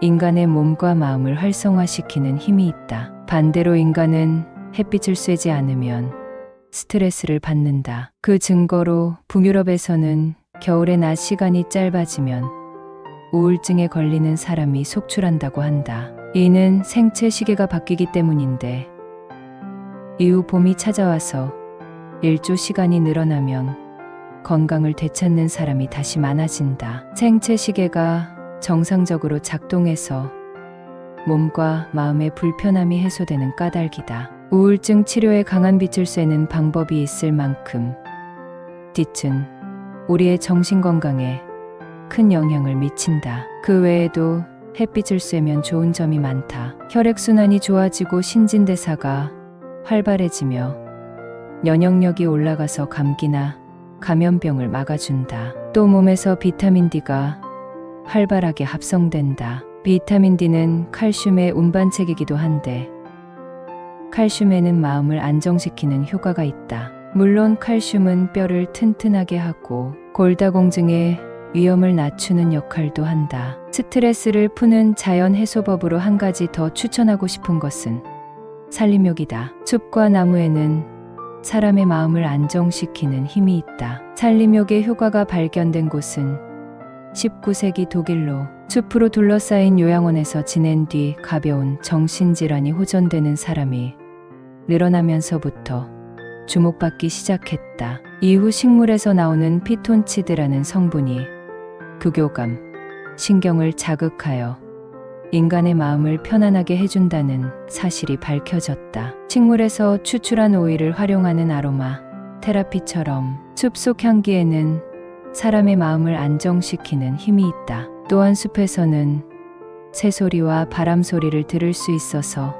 인간의 몸과 마음을 활성화시키는 힘이 있다. 반대로 인간은 햇빛을 쐬지 않으면 스트레스를 받는다. 그 증거로 북유럽에서는 겨울에 낮 시간이 짧아지면 우울증에 걸리는 사람이 속출한다고 한다. 이는 생체 시계가 바뀌기 때문인데, 이후 봄이 찾아와서 일조 시간이 늘어나면 건강을 되찾는 사람이 다시 많아진다. 생체 시계가 정상적으로 작동해서 몸과 마음의 불편함이 해소되는 까닭이다. 우울증 치료에 강한 빛을 쐬는 방법이 있을 만큼 빛은 우리의 정신 건강에 큰 영향을 미친다. 그 외에도 햇빛을 쐬면 좋은 점이 많다. 혈액순환이 좋아지고 신진대사가 활발해지며 면역력이 올라가서 감기나 감염병을 막아준다. 또 몸에서 비타민 D가 활발하게 합성된다. 비타민 D는 칼슘의 운반책이기도 한데 칼슘에는 마음을 안정시키는 효과가 있다. 물론 칼슘은 뼈를 튼튼하게 하고 골다공증의 위험을 낮추는 역할도 한다. 스트레스를 푸는 자연 해소법으로 한 가지 더 추천하고 싶은 것은 산림욕이다. 숲과 나무에는 사람의 마음을 안정시키는 힘이 있다. 산림욕의 효과가 발견된 곳은 19세기 독일로 숲으로 둘러싸인 요양원에서 지낸 뒤 가벼운 정신질환이 호전되는 사람이 늘어나면서부터 주목받기 시작했다. 이후 식물에서 나오는 피톤치드라는 성분이 부교감, 신경을 자극하여 인간의 마음을 편안하게 해준다는 사실이 밝혀졌다. 식물에서 추출한 오일을 활용하는 아로마 테라피처럼 숲속 향기에는 사람의 마음을 안정시키는 힘이 있다. 또한 숲에서는 새소리와 바람소리를 들을 수 있어서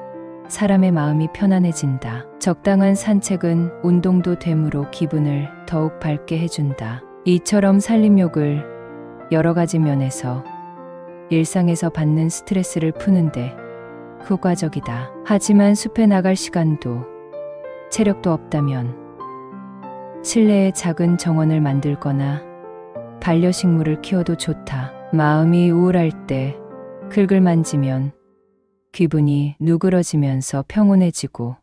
사람의 마음이 편안해진다. 적당한 산책은 운동도 되므로 기분을 더욱 밝게 해준다. 이처럼 산림욕을 여러 가지 면에서 일상에서 받는 스트레스를 푸는데 효과적이다. 하지만 숲에 나갈 시간도 체력도 없다면 실내에 작은 정원을 만들거나 반려식물을 키워도 좋다. 마음이 우울할 때 흙을 만지면 기분이 누그러지면서 평온해지고,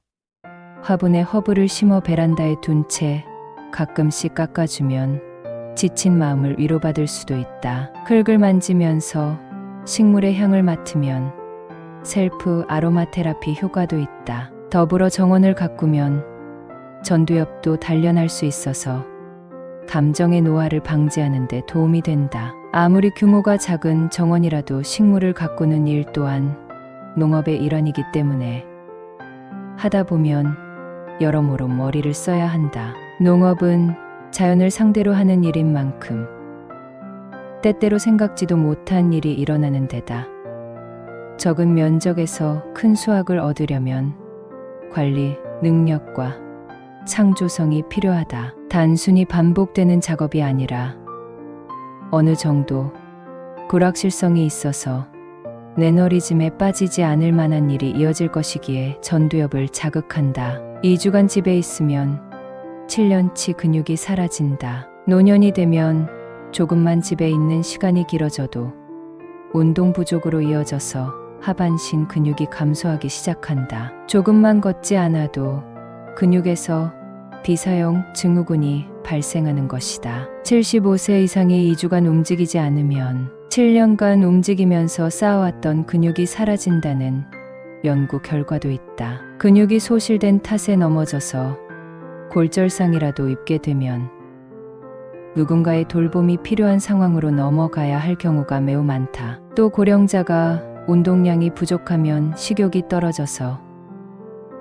화분에 허브를 심어 베란다에 둔 채 가끔씩 깎아주면 지친 마음을 위로받을 수도 있다. 흙을 만지면서 식물의 향을 맡으면 셀프 아로마 테라피 효과도 있다. 더불어 정원을 가꾸면 전두엽도 단련할 수 있어서 감정의 노화를 방지하는 데 도움이 된다. 아무리 규모가 작은 정원이라도 식물을 가꾸는 일 또한 농업의 일환이기 때문에 하다 보면 여러모로 머리를 써야 한다. 농업은 자연을 상대로 하는 일인 만큼 때때로 생각지도 못한 일이 일어나는 데다 적은 면적에서 큰 수확을 얻으려면 관리, 능력과 창조성이 필요하다. 단순히 반복되는 작업이 아니라 어느 정도 불확실성이 있어서 매너리즘에 빠지지 않을 만한 일이 이어질 것이기에 전두엽을 자극한다. 2주간 집에 있으면 7년치 근육이 사라진다. 노년이 되면 조금만 집에 있는 시간이 길어져도 운동 부족으로 이어져서 하반신 근육이 감소하기 시작한다. 조금만 걷지 않아도 근육에서 비사용 증후군이 발생하는 것이다. 75세 이상이 2주간 움직이지 않으면 7년간 움직이면서 쌓아왔던 근육이 사라진다는 연구 결과도 있다. 근육이 소실된 탓에 넘어져서 골절상이라도 입게 되면 누군가의 돌봄이 필요한 상황으로 넘어가야 할 경우가 매우 많다. 또 고령자가 운동량이 부족하면 식욕이 떨어져서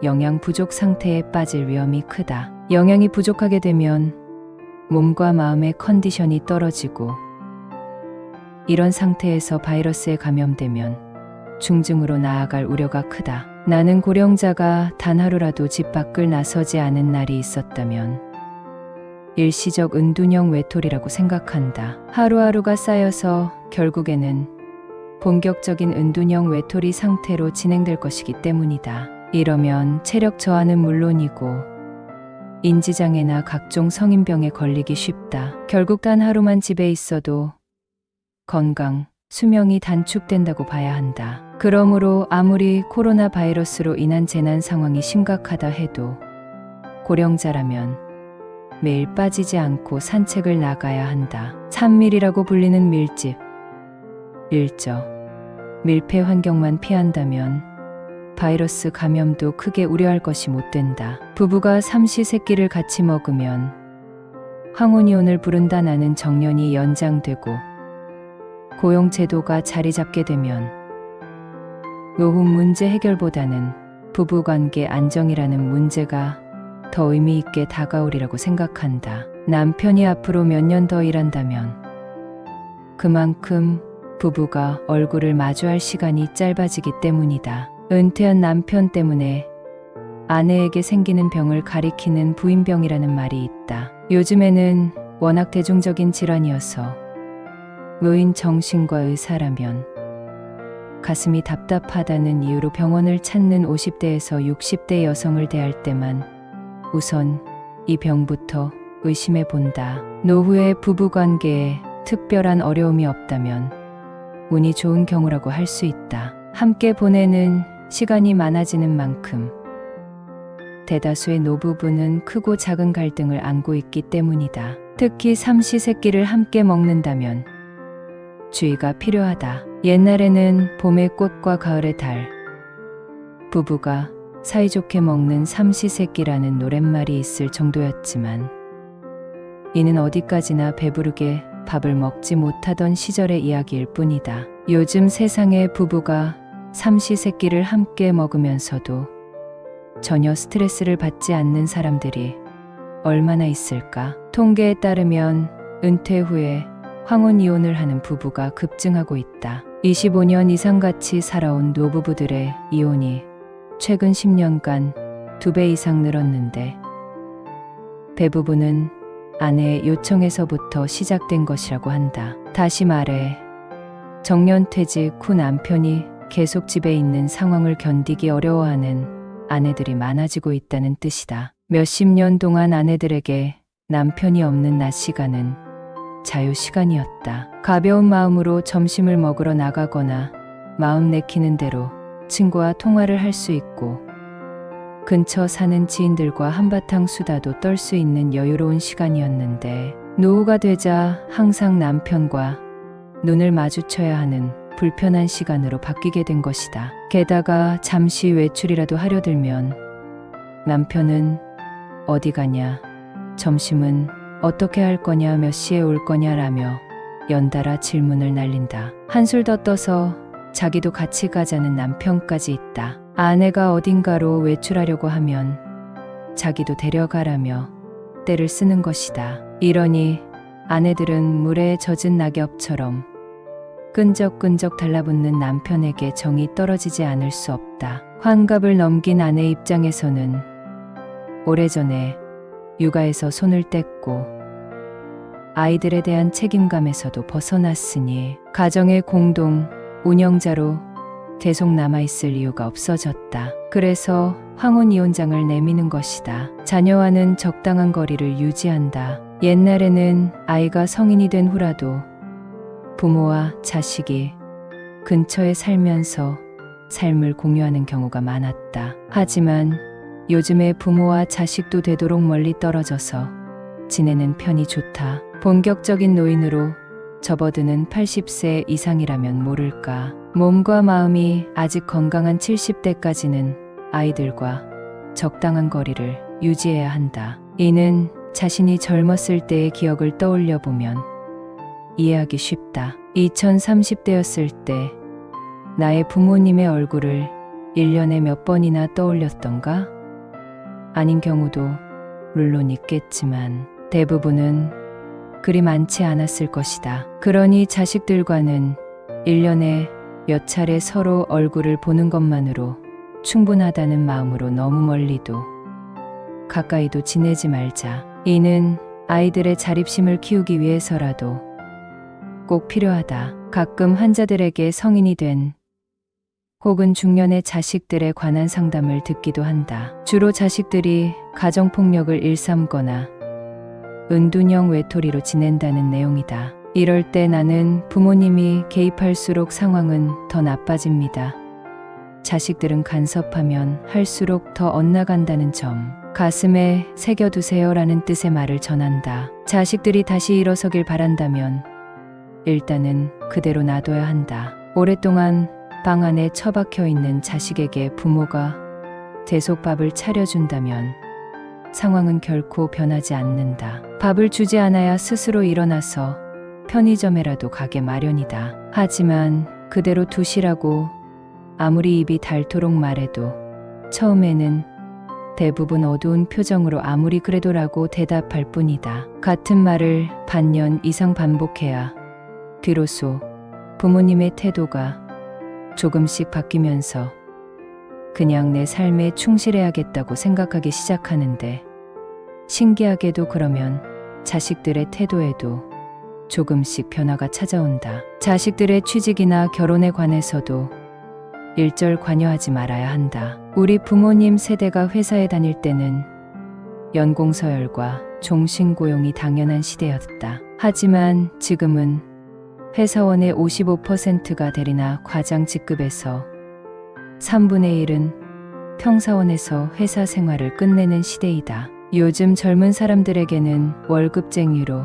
영양 부족 상태에 빠질 위험이 크다. 영양이 부족하게 되면 몸과 마음의 컨디션이 떨어지고 이런 상태에서 바이러스에 감염되면 중증으로 나아갈 우려가 크다. 나는 고령자가 단 하루라도 집 밖을 나서지 않은 날이 있었다면 일시적 은둔형 외톨이라고 생각한다. 하루하루가 쌓여서 결국에는 본격적인 은둔형 외톨이 상태로 진행될 것이기 때문이다. 이러면 체력 저하는 물론이고 인지장애나 각종 성인병에 걸리기 쉽다. 결국 단 하루만 집에 있어도 건강, 수명이 단축된다고 봐야 한다. 그러므로 아무리 코로나 바이러스로 인한 재난 상황이 심각하다 해도 고령자라면 매일 빠지지 않고 산책을 나가야 한다. 산밀이라고 불리는 밀집, 일저, 밀폐 환경만 피한다면 바이러스 감염도 크게 우려할 것이 못 된다. 부부가 삼시세끼를 같이 먹으면 황혼이혼을 부른다는 정년이 연장되고 고용제도가 자리 잡게 되면 노후 문제 해결보다는 부부관계 안정이라는 문제가 더 의미 있게 다가오리라고 생각한다. 남편이 앞으로 몇 년 더 일한다면 그만큼 부부가 얼굴을 마주할 시간이 짧아지기 때문이다. 은퇴한 남편 때문에 아내에게 생기는 병을 가리키는 부인병이라는 말이 있다. 요즘에는 워낙 대중적인 질환이어서 노인 정신과 의사라면 가슴이 답답하다는 이유로 병원을 찾는 50대에서 60대 여성을 대할 때만 우선 이 병부터 의심해 본다. 노후의 부부관계에 특별한 어려움이 없다면 운이 좋은 경우라고 할 수 있다. 함께 보내는 시간이 많아지는 만큼 대다수의 노부부는 크고 작은 갈등을 안고 있기 때문이다. 특히 삼시세끼를 함께 먹는다면 주의가 필요하다. 옛날에는 봄의 꽃과 가을의 달, 부부가 사이좋게 먹는 삼시세끼라는 노랫말이 있을 정도였지만 이는 어디까지나 배부르게 밥을 먹지 못하던 시절의 이야기일 뿐이다. 요즘 세상의 부부가 삼시세끼를 함께 먹으면서도 전혀 스트레스를 받지 않는 사람들이 얼마나 있을까? 통계에 따르면 은퇴 후에 황혼이혼을 하는 부부가 급증하고 있다. 25년 이상 같이 살아온 노부부들의 이혼이 최근 10년간 2배 이상 늘었는데 대부분은 아내의 요청에서부터 시작된 것이라고 한다. 다시 말해 정년퇴직 후 남편이 계속 집에 있는 상황을 견디기 어려워하는 아내들이 많아지고 있다는 뜻이다. 몇십 년 동안 아내들에게 남편이 없는 낮 시간은 자유 시간이었다. 가벼운 마음으로 점심을 먹으러 나가거나 마음 내키는 대로 친구와 통화를 할 수 있고 근처 사는 지인들과 한바탕 수다도 떨 수 있는 여유로운 시간이었는데 노후가 되자 항상 남편과 눈을 마주쳐야 하는 불편한 시간으로 바뀌게 된 것이다. 게다가 잠시 외출이라도 하려 들면 남편은 어디 가냐, 점심은 어떻게 할 거냐, 몇 시에 올 거냐라며 연달아 질문을 날린다. 한술 더 떠서 자기도 같이 가자는 남편까지 있다. 아내가 어딘가로 외출하려고 하면 자기도 데려가라며 떼를 쓰는 것이다. 이러니 아내들은 물에 젖은 낙엽처럼 끈적끈적 달라붙는 남편에게 정이 떨어지지 않을 수 없다. 환갑을 넘긴 아내 입장에서는 오래전에 육아에서 손을 뗐고 아이들에 대한 책임감에서도 벗어났으니 가정의 공동 운영자로 계속 남아있을 이유가 없어졌다. 그래서 황혼이혼장을 내미는 것이다. 자녀와는 적당한 거리를 유지한다. 옛날에는 아이가 성인이 된 후라도 부모와 자식이 근처에 살면서 삶을 공유하는 경우가 많았다. 하지만 요즘에 부모와 자식도 되도록 멀리 떨어져서 지내는 편이 좋다. 본격적인 노인으로 접어드는 80세 이상이라면 모를까. 몸과 마음이 아직 건강한 70대까지는 아이들과 적당한 거리를 유지해야 한다. 이는 자신이 젊었을 때의 기억을 떠올려 보면 이해하기 쉽다. 2030대였을 때 나의 부모님의 얼굴을 1년에 몇 번이나 떠올렸던가? 아닌 경우도 물론 있겠지만 대부분은 그리 많지 않았을 것이다. 그러니 자식들과는 1년에 몇 차례 서로 얼굴을 보는 것만으로 충분하다는 마음으로 너무 멀리도 가까이도 지내지 말자. 이는 아이들의 자립심을 키우기 위해서라도 꼭 필요하다. 가끔 환자들에게 성인이 된 혹은 중년의 자식들에 관한 상담을 듣기도 한다. 주로 자식들이 가정폭력을 일삼거나 은둔형 외톨이로 지낸다는 내용이다. 이럴 때 나는 부모님이 개입할수록 상황은 더 나빠집니다. 자식들은 간섭하면 할수록 더 엇나간다는 점 가슴에 새겨두세요라는 뜻의 말을 전한다. 자식들이 다시 일어서길 바란다면 일단은 그대로 놔둬야 한다. 오랫동안 방 안에 처박혀 있는 자식에게 부모가 대속 밥을 차려준다면 상황은 결코 변하지 않는다. 밥을 주지 않아야 스스로 일어나서 편의점에라도 가게 마련이다. 하지만 그대로 두시라고 아무리 입이 닳도록 말해도 처음에는 대부분 어두운 표정으로 아무리 그래도라고 대답할 뿐이다. 같은 말을 반년 이상 반복해야 비로소 부모님의 태도가 조금씩 바뀌면서 그냥 내 삶에 충실해야겠다고 생각하기 시작하는데 신기하게도 그러면 자식들의 태도에도 조금씩 변화가 찾아온다. 자식들의 취직이나 결혼에 관해서도 일절 관여하지 말아야 한다. 우리 부모님 세대가 회사에 다닐 때는 연공서열과 종신고용이 당연한 시대였다. 하지만 지금은 회사원의 55%가 대리나 과장 직급에서 3분의 1은 평사원에서 회사 생활을 끝내는 시대이다. 요즘 젊은 사람들에게는 월급쟁이로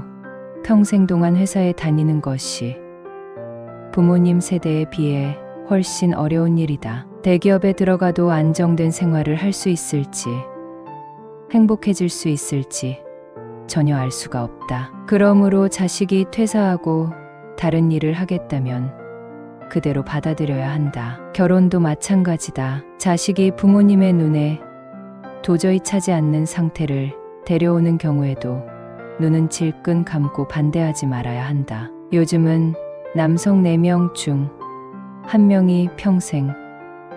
평생 동안 회사에 다니는 것이 부모님 세대에 비해 훨씬 어려운 일이다. 대기업에 들어가도 안정된 생활을 할 수 있을지, 행복해질 수 있을지 전혀 알 수가 없다. 그러므로 자식이 퇴사하고 다른 일을 하겠다면 그대로 받아들여야 한다. 결혼도 마찬가지다. 자식이 부모님의 눈에 도저히 차지 않는 상태를 데려오는 경우에도 눈은 질끈 감고 반대하지 말아야 한다. 요즘은 남성 4명 중 1명이 평생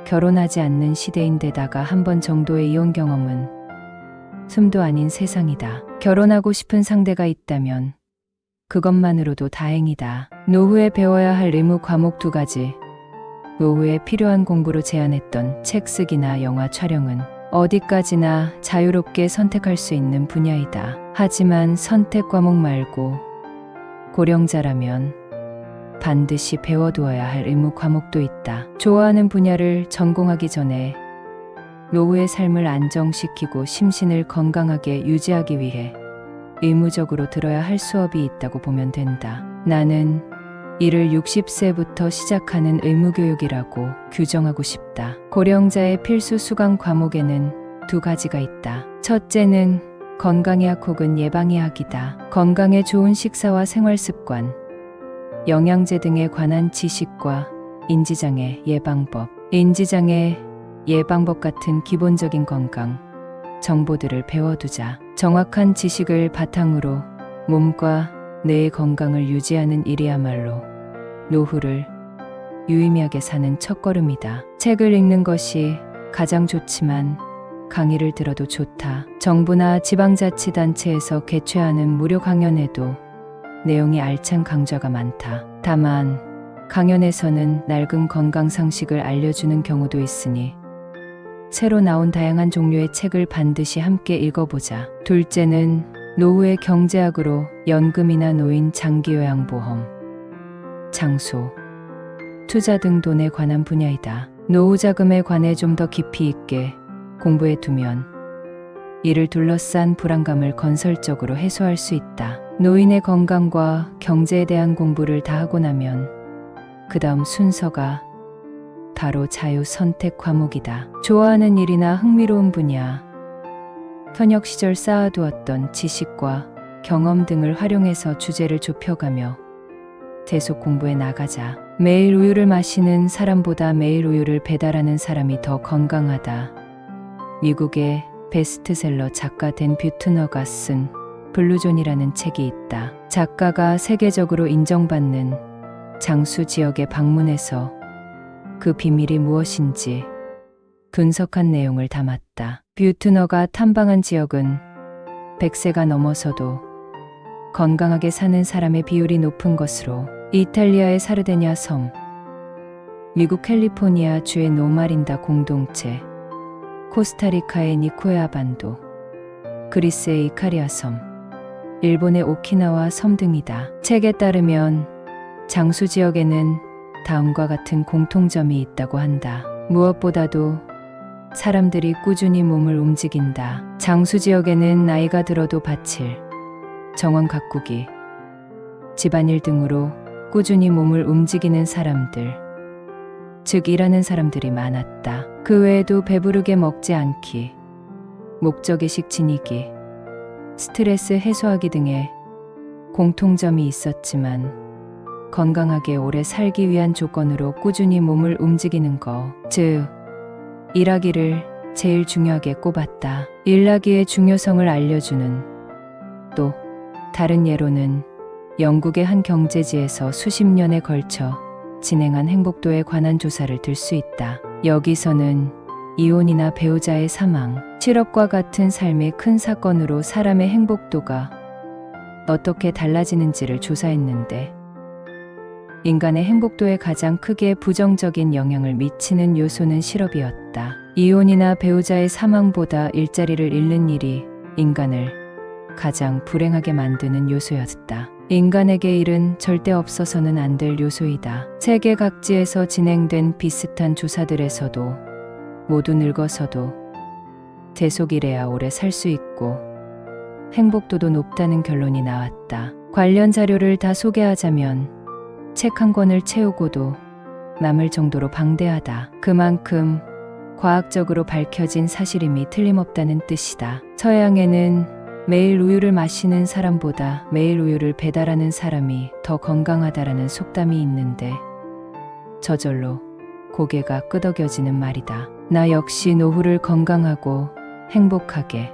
결혼하지 않는 시대인데다가 한 번 정도의 이혼 경험은 숨도 아닌 세상이다. 결혼하고 싶은 상대가 있다면 그것만으로도 다행이다. 노후에 배워야 할 의무 과목 2가지. 노후에 필요한 공부로 제안했던 책 쓰기나 영화 촬영은 어디까지나 자유롭게 선택할 수 있는 분야이다. 하지만 선택 과목 말고 고령자라면 반드시 배워두어야 할 의무 과목도 있다. 좋아하는 분야를 전공하기 전에 노후의 삶을 안정시키고 심신을 건강하게 유지하기 위해 의무적으로 들어야 할 수업이 있다고 보면 된다. 나는 이를 60세부터 시작하는 의무교육이라고 규정하고 싶다. 고령자의 필수 수강 과목에는 2가지가 있다. 첫째는 건강의학 혹은 예방의학이다. 건강에 좋은 식사와 생활습관, 영양제 등에 관한 지식과 인지장애 예방법, 인지장애 예방법 같은 기본적인 건강, 정보들을 배워두자. 정확한 지식을 바탕으로 몸과 뇌의 건강을 유지하는 일이야말로 노후를 유의미하게 사는 첫걸음이다. 책을 읽는 것이 가장 좋지만 강의를 들어도 좋다. 정부나 지방자치단체에서 개최하는 무료 강연에도 내용이 알찬 강좌가 많다. 다만 강연에서는 낡은 건강 상식을 알려주는 경우도 있으니 새로 나온 다양한 종류의 책을 반드시 함께 읽어보자. 둘째는 노후의 경제학으로 연금이나 노인 장기요양보험, 장소, 투자 등 돈에 관한 분야이다. 노후 자금에 관해 좀 더 깊이 있게 공부해 두면 이를 둘러싼 불안감을 건설적으로 해소할 수 있다. 노인의 건강과 경제에 대한 공부를 다 하고 나면 그 다음 순서가 바로 자유 선택 과목이다. 좋아하는 일이나 흥미로운 분야, 현역 시절 쌓아두었던 지식과 경험 등을 활용해서 주제를 좁혀가며 계속 공부해 나가자. 매일 우유를 마시는 사람보다 매일 우유를 배달하는 사람이 더 건강하다. 미국의 베스트셀러 작가 댄 뷰트너가 쓴 블루존이라는 책이 있다. 작가가 세계적으로 인정받는 장수 지역에 방문해서 그 비밀이 무엇인지 분석한 내용을 담았다. 뷰트너가 탐방한 지역은 100세가 넘어서도 건강하게 사는 사람의 비율이 높은 것으로 이탈리아의 사르데냐 섬, 미국 캘리포니아 주의 노마린다 공동체, 코스타리카의 니코야 반도, 그리스의 이카리아 섬, 일본의 오키나와 섬 등이다. 책에 따르면 장수 지역에는 다음과 같은 공통점이 있다고 한다. 무엇보다도 사람들이 꾸준히 몸을 움직인다. 장수 지역에는 나이가 들어도 바칠 정원 가꾸기, 집안일 등으로 꾸준히 몸을 움직이는 사람들, 즉 일하는 사람들이 많았다. 그 외에도 배부르게 먹지 않기, 목적의식 지니기, 스트레스 해소하기 등의 공통점이 있었지만 건강하게 오래 살기 위한 조건으로 꾸준히 몸을 움직이는 것, 즉 일하기를 제일 중요하게 꼽았다. 일하기의 중요성을 알려주는 또 다른 예로는 영국의 한 경제지에서 수십 년에 걸쳐 진행한 행복도에 관한 조사를 들 수 있다. 여기서는 이혼이나 배우자의 사망, 실업과 같은 삶의 큰 사건으로 사람의 행복도가 어떻게 달라지는지를 조사했는데 인간의 행복도에 가장 크게 부정적인 영향을 미치는 요소는 실업이었다. 이혼이나 배우자의 사망보다 일자리를 잃는 일이 인간을 가장 불행하게 만드는 요소였다. 인간에게 일은 절대 없어서는 안 될 요소이다. 세계 각지에서 진행된 비슷한 조사들에서도 모두 늙어서도 계속 일해야 오래 살 수 있고 행복도도 높다는 결론이 나왔다. 관련 자료를 다 소개하자면 책 한 권을 채우고도 남을 정도로 방대하다. 그만큼 과학적으로 밝혀진 사실임이 틀림없다는 뜻이다. 서양에는 매일 우유를 마시는 사람보다 매일 우유를 배달하는 사람이 더 건강하다라는 속담이 있는데 저절로 고개가 끄덕여지는 말이다. 나 역시 노후를 건강하고 행복하게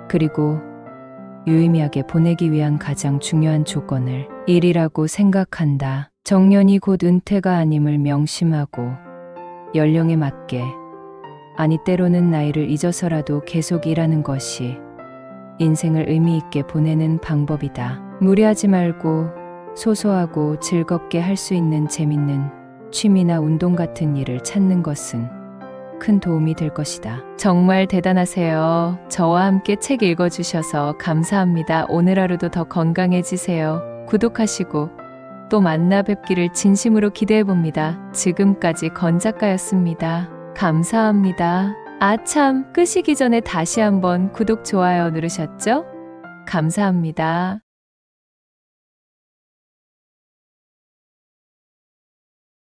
그리고 유의미하게 보내기 위한 가장 중요한 조건을 일이라고 생각한다. 정년이 곧 은퇴가 아님을 명심하고 연령에 맞게 아니 때로는 나이를 잊어서라도 계속 일하는 것이 인생을 의미 있게 보내는 방법이다. 무리하지 말고 소소하고 즐겁게 할 수 있는 재밌는 취미나 운동 같은 일을 찾는 것은 큰 도움이 될 것이다. 정말 대단하세요. 저와 함께 책 읽어주셔서 감사합니다. 오늘 하루도 더 건강해지세요. 구독하시고 또 만나 뵙기를 진심으로 기대해봅니다. 지금까지 건 작가였습니다. 감사합니다. 아참, 끄시기 전에 다시 한번 구독, 좋아요 누르셨죠? 감사합니다.